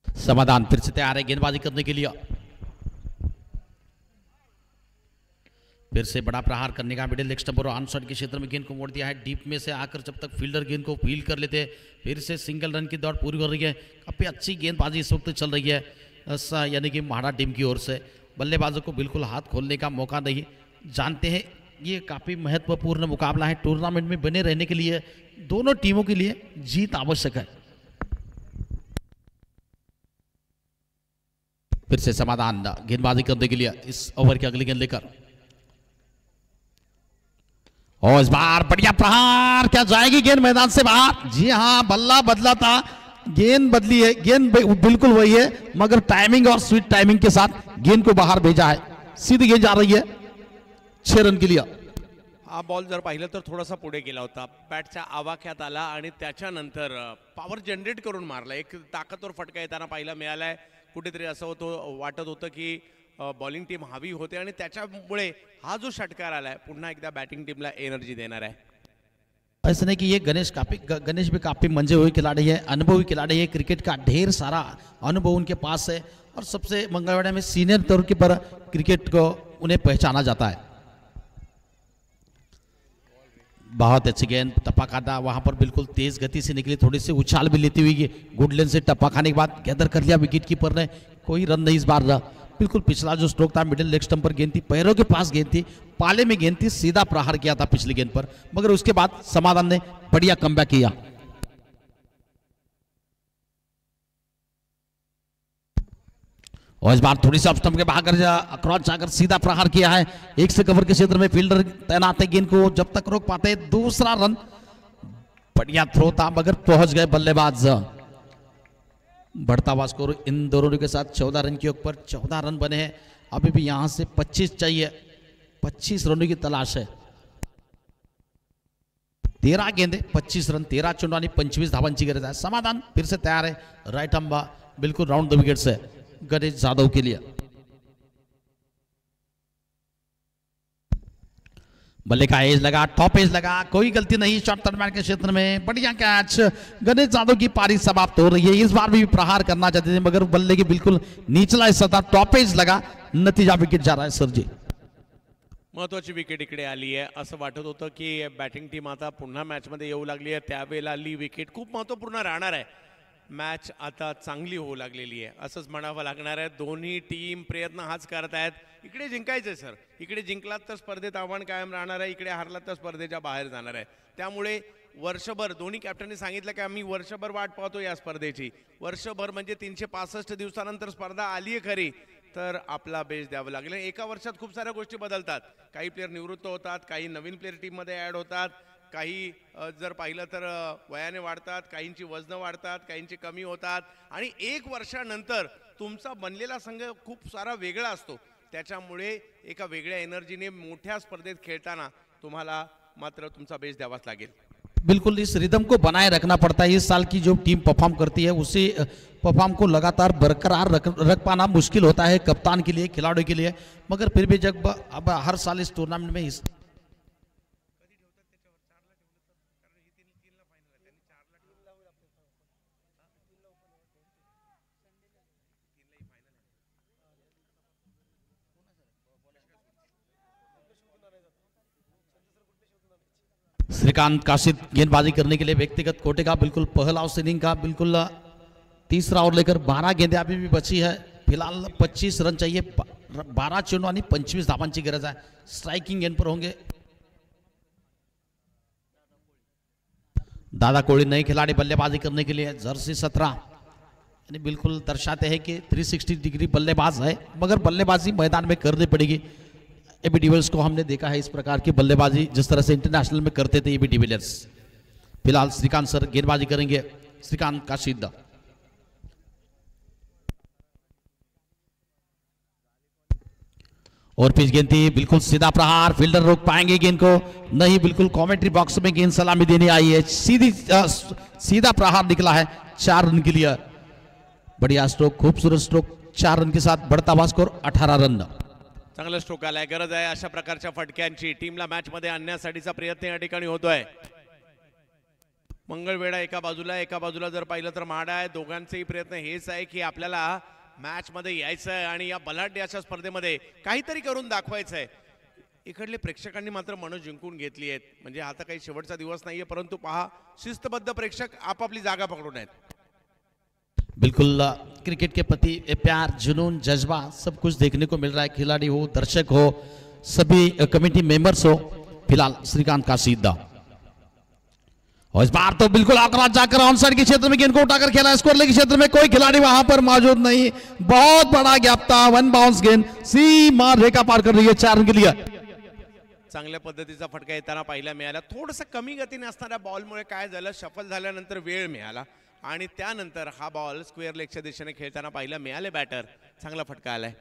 समाधान फिर से तैयार है गेंदबाजी करने के लिए। फिर से बड़ा प्रहार करने का, मिडिल लेग स्टंप और ऑन शॉट के क्षेत्र में गेंद को मोड़ दिया है। डीप में से आकर जब तक फील्डर गेंद को फील कर लेते हैं, फिर से सिंगल रन की दौड़ पूरी हो रही है। काफी अच्छी गेंदबाजी इस वक्त चल रही है, यानी कि म्हाडा टीम की ओर से। बल्लेबाजों को बिल्कुल हाथ खोलने का मौका नहीं। जानते हैं ये काफी महत्वपूर्ण मुकाबला है। टूर्नामेंट में बने रहने के लिए दोनों टीमों के लिए जीत आवश्यक है। फिर से समाधान गेंदबाजी करने के लिए इस ओवर की अगली गेंद लेकर, और इस बार बढ़िया प्रहार, क्या जाएगी गेंद मैदान से बाहर? जी हाँ, बल्ला बदला था, गेंद बदली है, गेंद बिल्कुल वही है, मगर टाइमिंग और स्वीट टाइमिंग के साथ गेंद को बाहर भेजा है। सीधी गेंद जा रही है 6 रन के लिए। हा बॉल जर पाहिलं तर थोडासा पुढे गेला होता, बॅटच्या आवाक्यात आला आणि त्याच्यानंतर पॉवर जनरेट करून मारला. एक ताकदवर फटका येताना पाहायला मिळालाय. कुठेतरी असं वाटत होतं की बॉलिंग टीम हवी होते आणि त्याच्यामुळे हा जो षटकार आलाय पुन्हा एकदा बॅटिंग टीमला एनर्जी देणार आहे. ऐसा नहीं कि ये गणेश भी काफी मंजे हुए खिलाड़ी है, अनुभवी खिलाड़ी है, क्रिकेट का ढेर सारा अनुभव उनके पास है और सबसे मंगलवाड़ा में सीनियर तौर के पर क्रिकेट को उन्हें पहचाना जाता है। बहुत अच्छी गेंद, टप्पा खाता वहां पर बिल्कुल तेज गति से निकली, थोड़ी सी उछाल भी लेती हुई गुड लेंथ से टप्पा खाने के बाद गैदर कर लिया विकेट कीपर ने। कोई रन नहीं इस बार रहा। बिल्कुल पिछला जो स्ट्रोक था मिडिल लेग स्टंप पर गेंद थी, पैरों के पास गेंद थी, पाले में गेंद थी, सीधा प्रहार किया था पिछली गेंद पर, मगर उसके बाद समाधान ने बढ़िया कमबैक किया। और इस बार थोड़ी सी स्टंप के बाहर क्रॉस जाकर सीधा प्रहार किया है। एक से कवर के क्षेत्र में फील्डर तैनात है, गेंद को जब तक रोक पाते दूसरा रन। बढ़िया थ्रो था मगर पहुंच गए बल्लेबाज। बढ़ता हुआ स्कोर इन दोनों के साथ 14 रन के ऊपर 14 रन बने हैं। अभी भी यहां से 25 चाहिए, 25 रनों की तलाश है। 13 गेंदे 25 रन, 13 चेंडू आणि 25 धावांची गरज आहे। समाधान फिर से तैयार है, राइट अंबा बिल्कुल राउंड द विकेट से गणेश जाधव के लिए। बल्ले का एज लगा, टॉप एज लगा, कोई गलती नहीं शॉर्ट टर्नमैन के क्षेत्र में, बढ़िया कैच। गणेश जाधव की पारी समाप्त हो रही है। इस बार भी प्रहार करना चाहते थे मगर बल्ले के बिल्कुल निचला हिस्सा था, टॉप एज लगा, नतीजा विकेट जा रहा है सर जी। महत्वाची विकेट इकडे आली आहे. असं वाटत होतं की बॅटिंग टीम आता पुन्हा मॅच मध्ये येऊ लागली आहे, त्यावेळेला आली विकेट खूप महत्वपूर्ण राहणार आहे. मॅच आता चांगली होऊ लागलेली आहे असंच म्हणावं लागणार आहे. दोन्ही टीम प्रयत्न हाच करत आहेत. इकडे जिंकायचंय सर, इकडे जिंकलात तर स्पर्धेत आव्हान कायम राहणार आहे, इकडे हारलात तर स्पर्धेच्या बाहेर जाणार आहे. त्यामुळे वर्षभर दोन्ही कॅप्टनने सांगितलं की आम्ही वर्षभर वाट पाहतो या स्पर्धेची. वर्षभर म्हणजे 365 दिवसानंतर स्पर्धा आली आहे खरी, तर आपला बेस द्यावा लागेल. एका वर्षात खूप साऱ्या गोष्टी बदलतात. काही प्लेयर निवृत्त होतात, काही नवीन प्लेयर टीममध्ये ॲड होतात, काही जर पाहिलं तर वयाने वाढतात, काहींची वजनं वाढतात, काहींची कमी होतात आणि एक वर्षानंतर तुमचा बनलेला संघ खूप सारा वेगळा असतो. त्याच्यामुळे एका वेगळ्या एनर्जीने मोठ्या स्पर्धेत खेळताना तुम्हाला मात्र तुमचा बेस द्यावाच लागेल. बिल्कुल इस रिदम को बनाए रखना पड़ता है। इस साल की जो टीम परफॉर्म करती है उसी परफॉर्म को लगातार बरकरार रख पाना मुश्किल होता है कप्तान के लिए, खिलाड़ियों के लिए, मगर फिर भी जब अब हर साल इस टूर्नामेंट में श्रीकांत काशिद गेंदबाजी करने के लिए व्यक्तिगत कोटे का बिल्कुल पहला उस इनिंग का बिल्कुल तीसरा ओवर लेकर 12 गेंदें अभी भी बची है। फिलहाल 25 रन चाहिए, 12 चेंडू आणि 25 धावांची गरज आहे। स्ट्राइकिंग एंड पर होंगे दादा कोहली, नए खिलाड़ी बल्लेबाजी करने के लिए, जर्सी 17, यानी बिल्कुल दर्शाते हैं कि 360 डिग्री बल्लेबाज है, मगर बल्लेबाजी मैदान में करनी पड़ेगी। एबी डिविलियर्स को हमने देखा है इस प्रकार की बल्लेबाजी जिस तरह से इंटरनेशनल में करते थे एबी डिविलियर्स। फिलहाल श्रीकांत सर गेंदबाजी करेंगे, श्रीकांत काशिद। और पिच गेंद थी, बिल्कुल सीधा प्रहार, फील्डर रोक पाएंगे गेंद को नहीं, बिल्कुल कमेंट्री बॉक्स में गेंद सलामी देने आई है, सीधा प्रहार निकला है 4 रन के लिए। बढ़िया स्ट्रोक, खूबसूरत स्ट्रोक, 4 रन के साथ बढ़ता हुआ स्कोर 18 रन। चांगला स्ट्रोक आलाय, गरज आहे अशा प्रकारच्या फटक्यांची. टीमला मॅच मध्ये आणण्यासाठीचा प्रयत्न या ठिकाणी होतोय. मंगळवेढा एका बाजूला जर पाहिलं तर माडा आहे. दोघांचेही प्रयत्न हेच आहे की आपल्याला मॅच मध्ये यायचं आहे आणि या बलाढ्य अशा स्पर्धेमध्ये काहीतरी करून दाखवायचं आहे. इकडले प्रेक्षकांनी मात्र मन जिंकून घेतली आहेत. म्हणजे आता काही शेवटचा दिवस नाहीये, परंतु पहा शिस्तबद्ध प्रेक्षक आपापली जागा पकडून आहेत. बिल्कुल क्रिकेट के प्रति प्यार, जुनून, जज्बा सब कुछ देखने को मिल रहा है। खिलाड़ी हो, दर्शक हो, सभी कमेटी मेंबर्स हो। फिलहाल श्रीकांत काशिद, और इस बार तो बिल्कुल आक्रामक जाकर ऑन साइड के क्षेत्र में गेंद को उठाकर खेला, स्कोर के क्षेत्र में कोई खिलाड़ी वहां पर मौजूद नहीं। बहुत बड़ा गैप था, 1 बाउंस गेंद सीमा रेखा पार कर रही है 4 रन के लिए। चांगल्या पद्धतीचा फटका येताना पाहायला मिळाला. थोडंसं कमी गतीने असणाऱ्या बॉलमुळे काय झालं, शफल झाल्यानंतर वेळ मिळाला आणि त्यानंतर हा बॉल स्क्वेअर लेगच्या दिशेने खेळताना पाहायला मिळाले बॅटर. चांगला फटका आलाय.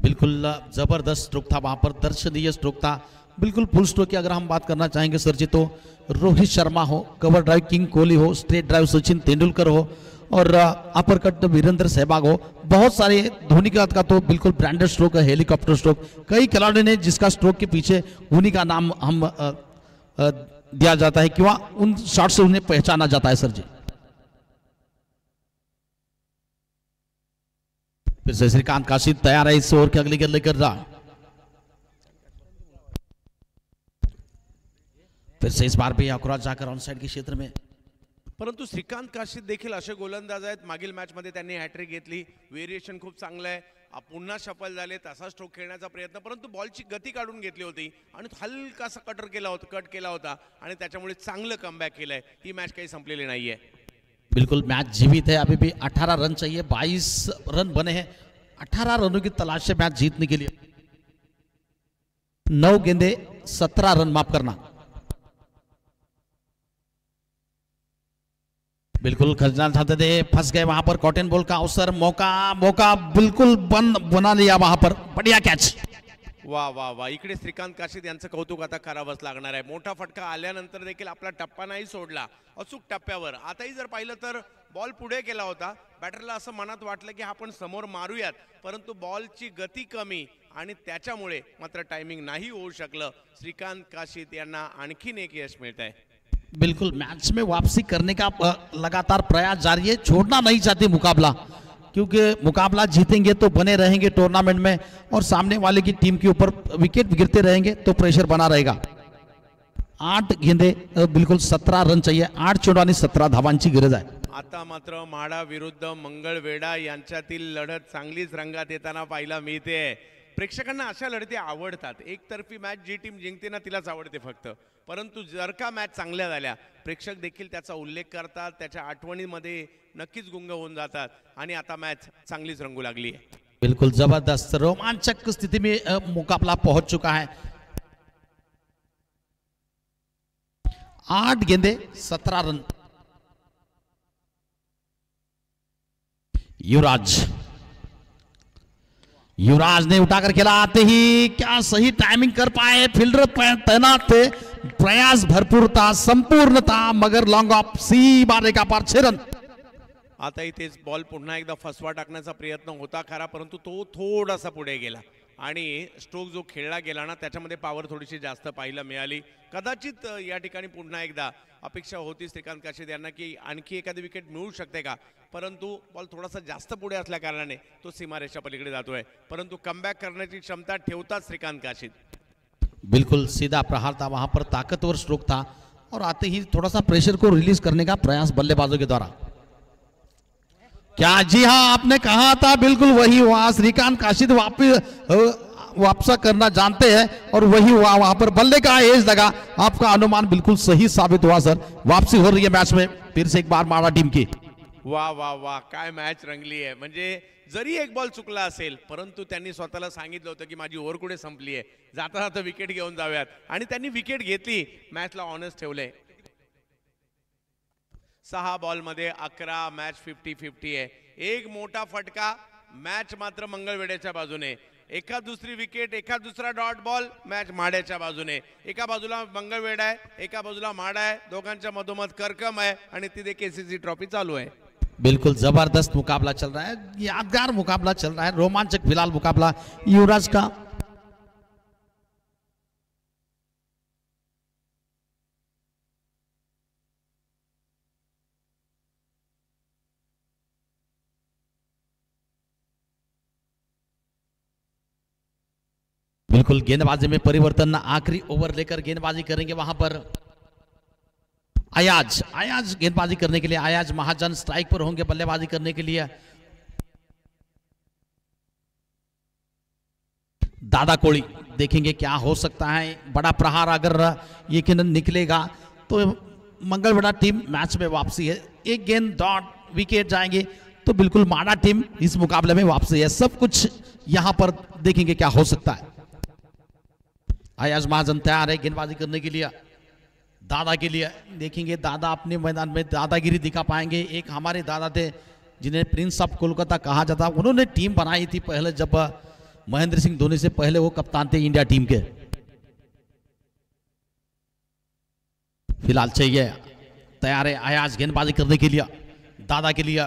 बिल्कुल जबरदस्त स्ट्रोक था वहां पर, दर्शनीय स्ट्रोक था। बिल्कुल फुल स्ट्रोक की अगर हम बात करना चाहेंगे सर जी, तो रोहित शर्मा हो, कवर ड्राइव किंग कोहली हो, स्ट्रेट ड्राइव सचिन तेंदुलकर हो और अपर कट वीरेंद्र सहवाग हो, बहुत सारे धोनी का तो बिल्कुल ब्रांडेड स्ट्रोक है, हेलीकॉप्टर स्ट्रोक। कई खिलाड़ियों ने जिसका स्ट्रोक के पीछे उन्हीं का नाम हम दिया जाता है कि वह उन शॉट से उन्हें पहचाना जाता है सर जी। फिर से श्रीकांत काशी तैयार है इस ओवर के अगली गेंद लेकर रहा। फिर से इस बार भी अक्रॉस जाकर ऑन साइड के क्षेत्र में, परंतु श्रीकांत काशीद देखील असे गोलंदाज आहेत, मागील मॅच मध्ये त्यांनी हॅट्रिक घेतली, व्हेरिएशन खूप चांगलं आहे, पुन्हा सफल झाले, तसा स्ट्रोक खेळण्याचा प्रयत्न, परंतु बॉलची गती काढून घेतली होती आणि हलकासा कट केला होता आणि त्याच्यामुळे चांगलं कमबॅक केलंय। ही मॅच काही संपलेली नाहीये। बिल्कुल मैच जीवित है, अभी भी 18 रन चाहिए, 22 रन बने हैं, 18 रनों की तलाश है मैच जीतने के लिए। 9 गेंदे 17 रन, माफ करना। बिल्कुल खजना चाहते थे, फंस गए वहां पर, कॉटन बॉल का अवसर, मौका बिल्कुल बंद बना लिया वहां पर, बढ़िया कैच। वा वा वा, इकडे श्रीकांत काशीद यांचं कौतुक आता करावंच लागणार आहे। मोठा फटका आल्यानंतर देखील आपला टप्पा नाही सोडला, अचूक टप्प्यावर। आताही जर पाहिलं तर बॉल पुढे केला होता, बॅटरला असं मनात वाटलं की आपण समोर मारूयात, परंतु बॉलची गती कमी आणि त्याच्यामुळे मात्र टायमिंग नाही होऊ शकलं। श्रीकांत काशीद यांना आणखीन एक यश मिळतंय। बिल्कुल मैच में वापसी करने का लगातार प्रयास जारी है, छोड़ना नहीं चाहते मुकाबला, क्योंकि मुकाबला जीतेंगे तो बने रहेंगे टूर्नामेंट में और सामने वाले की टीम के ऊपर विकेट गिरते रहेंगे तो प्रेशर बना रहेगा। 8 गेंदे बिल्कुल 17 रन चाहिए, 8 चेंडू आणि 17 धावांची गरज आहे। आता मात्र म्हाडा विरुद्ध मंगळवेढा यांच्यातील लढत चांगलीच रंगात येताना पाहायला मिळते। प्रेक्षकांना अशा लढती आवडतात, एकतर्फी मॅच जी टीम जिंकते ना तिलाच आवडते फक्त, परंतु जर का मॅच चांगल्या झाल्या प्रेक्षक देखील त्याचा उल्लेख करतात, त्याच्या आठवणीमध्ये नक्कीच गुंग होऊन जातात आणि आता मॅच चांगलीच रंगू लागली आहे। बिल्कुल जबरदस्त रोमांचक स्थिति में मुकाबला पहुंच चुका है। 8 गेंदे 17 रन। युवराज ने उठाकर खेला, आते ही क्या सही टाइमिंग कर पाए, फील्डर तैनात थे, प्रयास भरपूर था, संपूर्ण था, मगर लॉन्ग ऑफ सी बारे का पार 6 रन। आता इथेच बॉल पुन्हा एकदा फसवा टाकण्याचा प्रयत्न होता खरा, परंतु तो थोडासा पुढे गेला आणि स्ट्रोक जो खेळला गेला ना त्याच्यामध्ये पॉवर थोडीशी जास्त पाहायला मिळाली। कदाचित या ठिकाणी पुन्हा एकदा अपेक्षा होती श्रीकांत काशीद यांना की आणखी एखादी विकेट मिळू शकते का, परंतु बॉल थोडासा जास्त पुढे असल्या कारणाने तो सीमारेषा पलीकडे जातोय, परंतु कमबॅक करण्याची क्षमता ठेवतात श्रीकांत काशीद। बिल्कुल सीधा प्रहार था वहां पर, ताकतवर स्ट्रोक था और आते ही थोड़ा सा प्रेशर को रिलीज करने का प्रयास बल्लेबाजों के द्वारा। क्या जी हाँ, आपने कहा था बिल्कुल वही हुआ। श्रीकांत काशीद वापसा करना जानते हैं और वही हुआ, वहां पर बल्ले का एज लगा। आपका अनुमान बिल्कुल सही साबित हुआ सर। वापसी हो रही है मैच में फिर से एक बार म्हाडा टीम की। वाह वाह वाह, काय मॅच रंगली आहे। म्हणजे जरी एक बॉल चुकला असेल परंतु त्यांनी स्वतःला सांगितलं होतं की माझी ओव्हर कुठे संपली आहे, जाता जाता विकेट घेऊन जाऊयात आणि त्यांनी विकेट घेतली, मॅचला ऑनर्स ठेवले। 6 बॉल मध्ये 11, मॅच 50-50 आहे। एक मोठा फटका, मॅच मात्र मंगळवेढ्याच्या बाजूने, एका दुसरी विकेट, एका दुसरा डॉट बॉल, मॅच म्हाड्याच्या बाजूने। एका बाजूला मंगळवेढा आहे, एका बाजूला म्हाडा आहे, दोघांच्या मधोमध करकम आहे आणि तिथे केसीसी ट्रॉफी चालू आहे। बिल्कुल जबरदस्त मुकाबला चल रहा है, यादगार मुकाबला चल रहा है, रोमांचक फिलहाल मुकाबला युवराज का। बिल्कुल गेंदबाजी में परिवर्तन, आखिरी ओवर लेकर गेंदबाजी करेंगे वहां पर अयाज गेंदबाजी करने के लिए। अयाज महाजन स्ट्राइक पर होंगे बल्लेबाजी करने के लिए। दादा कोड़ी देखेंगे क्या हो सकता है, बड़ा प्रहार अगर ये निकलेगा तो मंगलवेढा टीम मैच में वापसी है। एक गेंद डॉट विकेट जाएंगे तो बिल्कुल म्हाडा टीम इस मुकाबले में वापसी है। सब कुछ यहां पर देखेंगे क्या हो सकता है। अयाज महाजन तैयार है गेंदबाजी करने के लिए। दादा के लिए देखेंगे, दादा अपने मैदान में दादागिरी दिखा पाएंगे। एक हमारे दादा थे जिन्हें प्रिंस ऑफ कोलकाता कहा जाता, उन्होंने टीम बनाई थी पहले जब महेंद्र सिंह धोनी से पहले वो कप्तान थे इंडिया टीम के। फिलहाल चाहिए, तैयार है अयाज गेंदबाजी करने के लिए, दादा के लिए।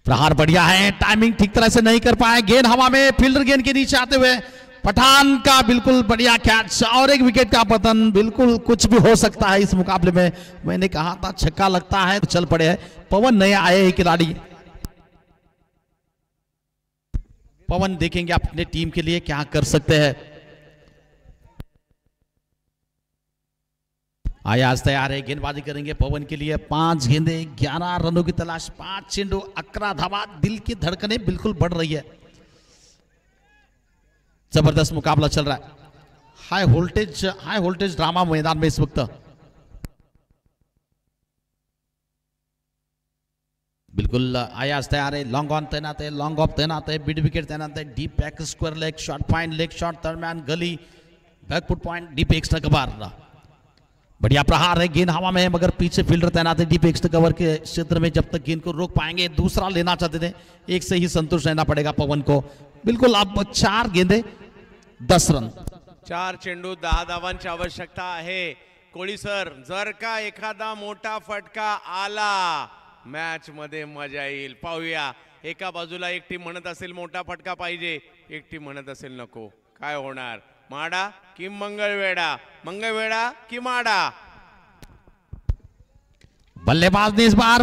प्रहार बढ़िया है, टाइमिंग ठीक तरह से नहीं कर पाए, गेंद हवा में, फील्डर गेंद के नीचे आते हुए पठान का बिल्कुल बढ़िया कैच और एक विकेट का पतन। बिल्कुल कुछ भी हो सकता है इस मुकाबले में। मैंने कहा था छक्का लगता है तो चल पड़े हैं। पवन नए आए हैं खिलाड़ी, पवन देखेंगे अपने टीम के लिए क्या कर सकते हैं। अयाज तैयार है, गेंदबाजी करेंगे पवन के लिए। 5 गेंदे 11 रनों की तलाश, 5 चेंडू 11 धावा। दिल की धड़कनें बिल्कुल बढ़ रही है। जबरदस्त मुकाबला चल रहा है, हाई वोल्टेज ड्रामा मैदान में इस वक्त। बिल्कुल अयाज तैयार है, लॉन्ग ऑन तैनात है, लॉन्ग ऑफ तैनात है, मिड विकेट तैनात है, deep back square leg shot, fine leg shot, दरम्यान gully, back foot point, deep extra cover. बढ़िया प्रहार है, गेंद हवा में है मगर पीछे फील्डर तैनात है डीप एक्स्ट्रा कवर के क्षेत्र में। जब तक गेंद को रोक पाएंगे, दूसरा लेना चाहते थे, एक से ही संतुष्ट रहना पड़ेगा पवन को। बिल्कुल अब 4 गेंदे 10 रन, 4 चेंडू 10 धावांची आवश्यकता आहे। कोळी सर, जर का एखादा मोठा फटका आला मॅच मध्ये मजा येईल। पाहूया, एका बाजूला एक टीम म्हणत असेल मोठा फटका पाहिजे, एक टीम म्हणत असेल नको। काय होणार, माडा की मंगळवेढा, मंगळवेढा की माडा? बल्लेबाज ने इस बार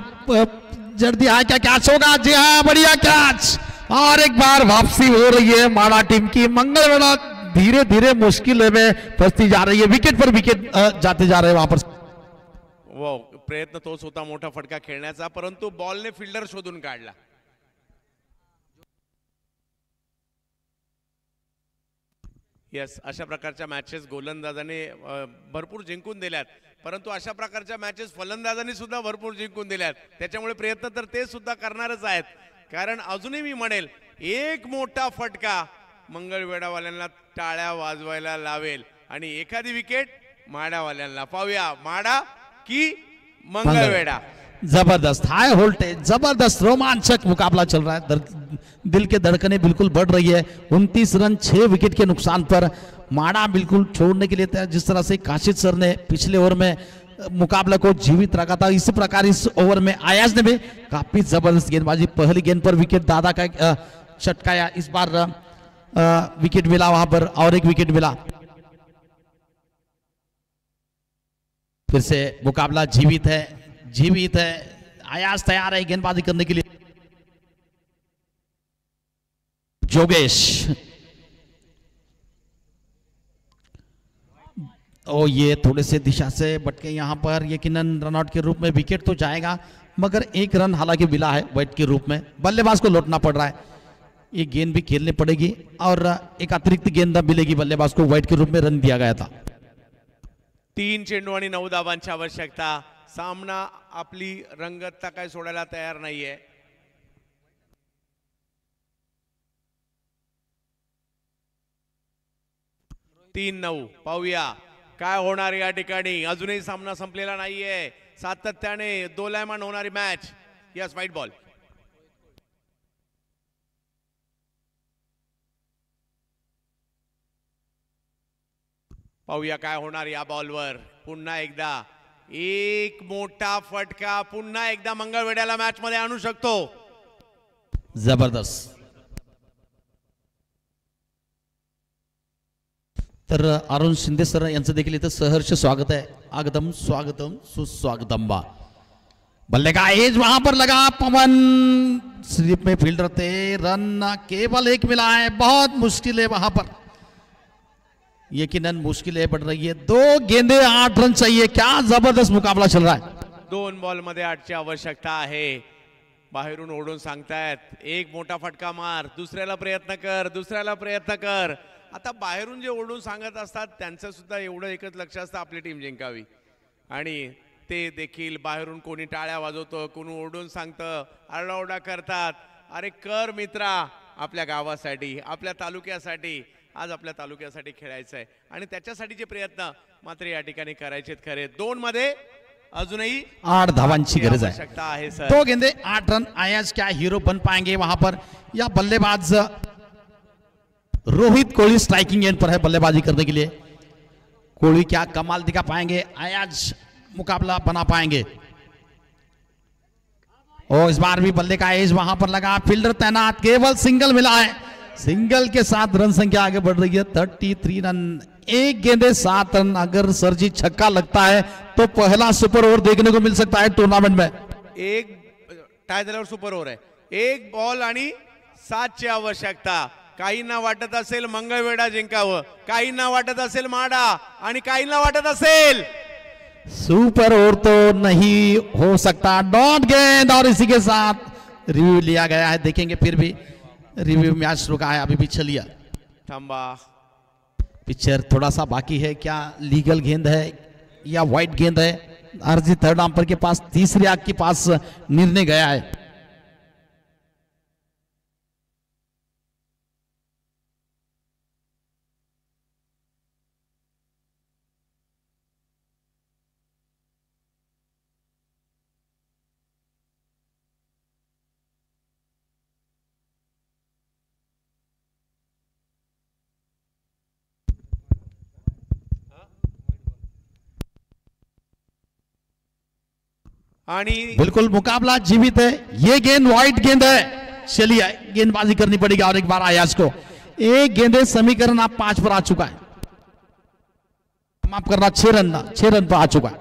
जड़ दिया है, क्या कैच होगा? जी हाँ, बढ़िया कैच और एक बार वापसी हो रही है माडा टीम की। मंगलवेढा धीरे धीरे मुश्किल में फंसती जा रही है, विकेट पर विकेट जाते जा रहे हैं वहां पर। वो प्रयत्न तोच होता मोठा फटका खेळण्याचा, परंतु बॉलने फिल्डर शोधून काढला। यस, अशा प्रकारच्या मॅचेस गोलंदाजाने भरपूर जिंकून दिल्यात, परंतु अशा प्रकारच्या मॅचेस फलंदाजांनी सुद्धा भरपूर जिंकून दिल्यात। त्याच्यामुळे प्रयत्न तर ते सुद्धा करणारच आहेत, कारण अजूनही मी म्हणेल एक मोठा फटका मंगळवेढावाल्यांना टाळ्या वाजवायला लावेल आणि एखादी विकेट माडावाल्यांना। पाहूया, माडा की मंगळवेढा? जबरदस्त हाई वोल्टेज, जबरदस्त रोमांचक मुकाबला चल रहा है। दिल के धड़कनें बिल्कुल बढ़ रही है। 29 रन 6 विकेट के नुकसान पर माडा बिल्कुल छोड़ने के लिए तैयार। जिस तरह से काशिद सर ने पिछले ओवर में मुकाबला को जीवित रखा था, इसी प्रकार इस ओवर में अयाज ने भी काफी जबरदस्त गेंदबाजी। पहली गेंद पर विकेट दादा का चटकाया, इस बार विकेट मिला वहां पर और एक विकेट मिला। फिर से मुकाबला जीवित है, जीवित है। अयाज तैयार है गेंदबाजी करने के लिए। जोगेश, ओ ये थोड़े से दिशा से भटके यहाँ पर, यकीनन रनआउट के रूप में विकेट तो जाएगा, मगर 1 रन हालांकि मिला है वाइड के रूप में। बल्लेबाज को लौटना पड़ रहा है, ये गेंद भी खेलनी पड़ेगी और एक अतिरिक्त गेंद मिलेगी बल्लेबाज को। वाइड के रूप में रन दिया गया था। 3 चेंडू आणि 9 धावांची आवश्यकता। सामना आपली रंगतता काय सोडायला तयार नाहीये। तीन 9 पाहूया काय होणार या ठिकाणी। अजूनही सामना संपलेला नाहीये, सातत्याने दोलायमान होणारी मॅच। Yes, white ball. पाहूया काय होणार या बॉलवर। पुन्हा एकदा एक मोठा फटका पुन्हा एकदा मंगळवेढ्याला मॅच मध्ये आणू शकतो। जबरदस्त। तर अरुण शिंदे सर यांचं देखील इथं सहर्ष स्वागत है। आगदम स्वागतम सुस्वागतम बा। बल्ले का एज वहां पर लगा, पवन स्लिप में फील्डर थे, रन केवल 1 मिला है। बहुत मुश्किल है वहां पर, यकीनन मुश्किलें बढ़ रही है। 2 गेंदे 8 रन चाहिए। क्या जबरदस्त मुकाबला चल रहा है। 2 बॉल मध्ये 8 ची आवश्यकता आहे। बाहेरून ओढून सांगतायत एक मोठा फटका मार, दुसऱ्याला प्रयत्न कर, दुसऱ्याला प्रयत्न कर। आता बाहेरून जे ओढून सांगत असतात त्यांचं सुद्धा एवढं एकच लक्ष असतं, आपली टीम जिंकावी। आणि ते देखील बाहेरून कोणी टाळ्या वाजवतं, कोणी ओढून सांगतं, आरडाओरडा करतात। अरे कर मित्रा, आपल्या गावासाठी, आपल्या तालुक्यासाठी, आज आपल्या तालुक्यासाठी खेळायचं आहे आणि त्याच्यासाठीचे प्रयत्न मात्र या ठिकाणी करायचेत खरे। 2 मध्ये अजूनही 8 धावांची गरज आहे. आवश्यकता आहे सर. 2 गेंदे 8 रन. अयाज क्या हीरो बन पाएंगे वहां पर, या बल्लेबाज रोहित कोहली स्ट्राइकिंग एंड पर है बल्लेबाजी करने के लिए. कोहली क्या कमाल दिखा पाएंगे, अयाज मुकाबला बना पाएंगे. और इस बार भी बल्ले का एज वहां पर लगा, फील्डर तैनात, केवल सिंगल मिला है. सिंगल के साथ रन संख्या आगे बढ़ रही है 33 रन. 1 गेंदे 7 रन. अगर सरजी छक्का लगता है तो पहला सुपर ओवर देखने को मिल सकता है टूर्नामेंट में. एक टाय झाल्यावर सुपर ओव्हर आहे. 1 बॉल आणि 7 ची आवश्यकता. काहींना वाटत असेल मंगळवेढा जिंकावं, काहींना वाटत असेल माडा, आणि काहींना वाटत असेल सुपर ओवर तो नहीं हो सकता. डॉट गेंद, और इसी के साथ रिव्यू लिया गया है. देखेंगे फिर भी रिव्यू मैच रुका है अभी भी. चलिए थांबा. पिक्चर थोड़ा सा बाकी है. क्या लीगल गेंद है या वाइट गेंद है? अर्जी थर्ड अंपायर के पास, तीसरे आंख के पास निर्णय गया है. आणि बिल्कुल मुकाबला जीवित है. ये गेंद वाइट गेंद है. चलिए गेंदबाजी करनी पड़ेगी और एक बार अयाज को. 1 गेंदे समीकरण आप 5 पर आ चुका है. माफ करना 6 रन पर आ चुका है.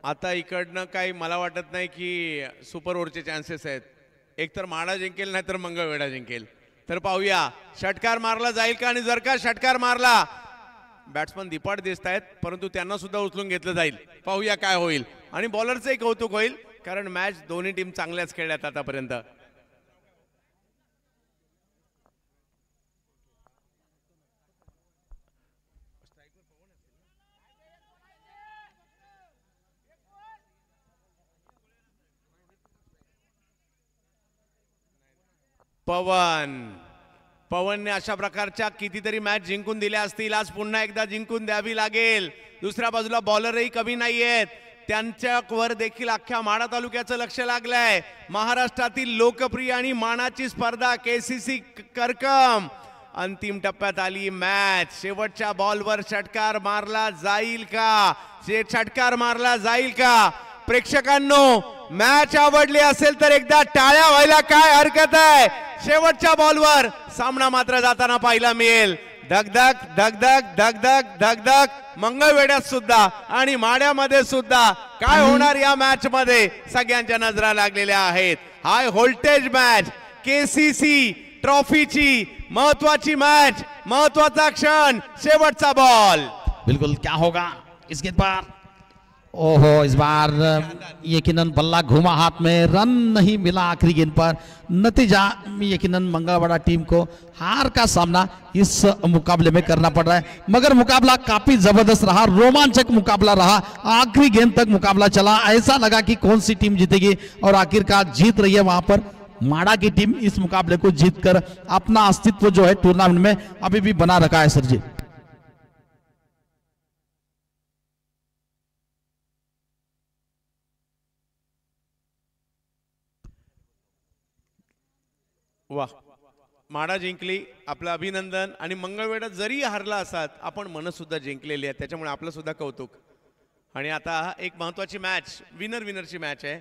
आता इकडनं काही मला वाटत नाही की सुपर ओव्हरचे चान्सेस आहेत. एक तर माडा जिंकेल, नाही तर मंगळवेढा जिंकेल. तर पाहूया षटकार मारला जाईल का, आणि जर का षटकार मारला, बॅट्समन दिपाड दिसत आहेत, परंतु त्यांना सुद्धा उचलून घेतलं जाईल. पाहूया काय होईल. आणि बॉलरचंही कौतुक होईल, कारण मॅच दोन्ही टीम चांगल्याच खेळल्यात आतापर्यंत. पवनने अशा प्रकारच्या कितीतरी मॅच जिंकून दिल्या असतील. आज पुन्हा एकदा जिंकून द्यावी लागेल. दुसऱ्या बाजूला बॉलरही कमी नाहीयेत. त्यांच्यावर देखील अख्ख्या माढा तालुक्याचं लक्ष लागलंय. महाराष्ट्रातील लोकप्रिय आणि मानाची स्पर्धा केसीसी करकम अंतिम टप्प्यात आली मॅच. शेवटच्या बॉलवर षटकार मारला जाईल का? षटकार मारला जाईल का? प्रेक्षकांनो, मॅच आवडली असेल तर एकदा टाळ्या व्हायला काय हरकत आहे. शेवटच्या बॉलवर सामना मात्र जाताना पाहायला मिळेल. धगधग धगधग धगधग धगधग मंगळवेढ्यात सुद्धा आणि माड्यामध्ये सुद्धा काय होणार या मॅच मध्ये सगळ्यांच्या नजरा लागलेल्या आहेत. हाय व्होल्टेज मॅच, केसीसी ट्रॉफीची महत्वाची मॅच, महत्वाचा क्षण, शेवटचा बॉल. बिल्कुल क्या होगा इस गेंद पर? ओहो, इस बार यकीनन बल्ला घूमा हाथ में, रन नहीं मिला आखिरी गेंद पर. नतीजा यकीनन मंगलवाड़ा टीम को हार का सामना इस मुकाबले में करना पड़ रहा है. मगर मुकाबला काफी जबरदस्त रहा, रोमांचक मुकाबला रहा. आखिरी गेंद तक मुकाबला चला. ऐसा लगा कि कौन सी टीम जीतेगी, और आखिरकार जीत रही है वहां पर माडा की टीम. इस मुकाबले को जीतकर अपना अस्तित्व जो है टूर्नामेंट में अभी भी बना रखा है. सर जी, वाह, माडा जिंकली, आपलं अभिनंदन. आणि मंगळवेढा जरी हारला असतात, आपण मन सुद्धा जिंकलेली आहे, त्याच्यामुळे आपलं सुद्धा कौतुक. आणि आता एक महत्वाची मॅच, विनरची मॅच आहे.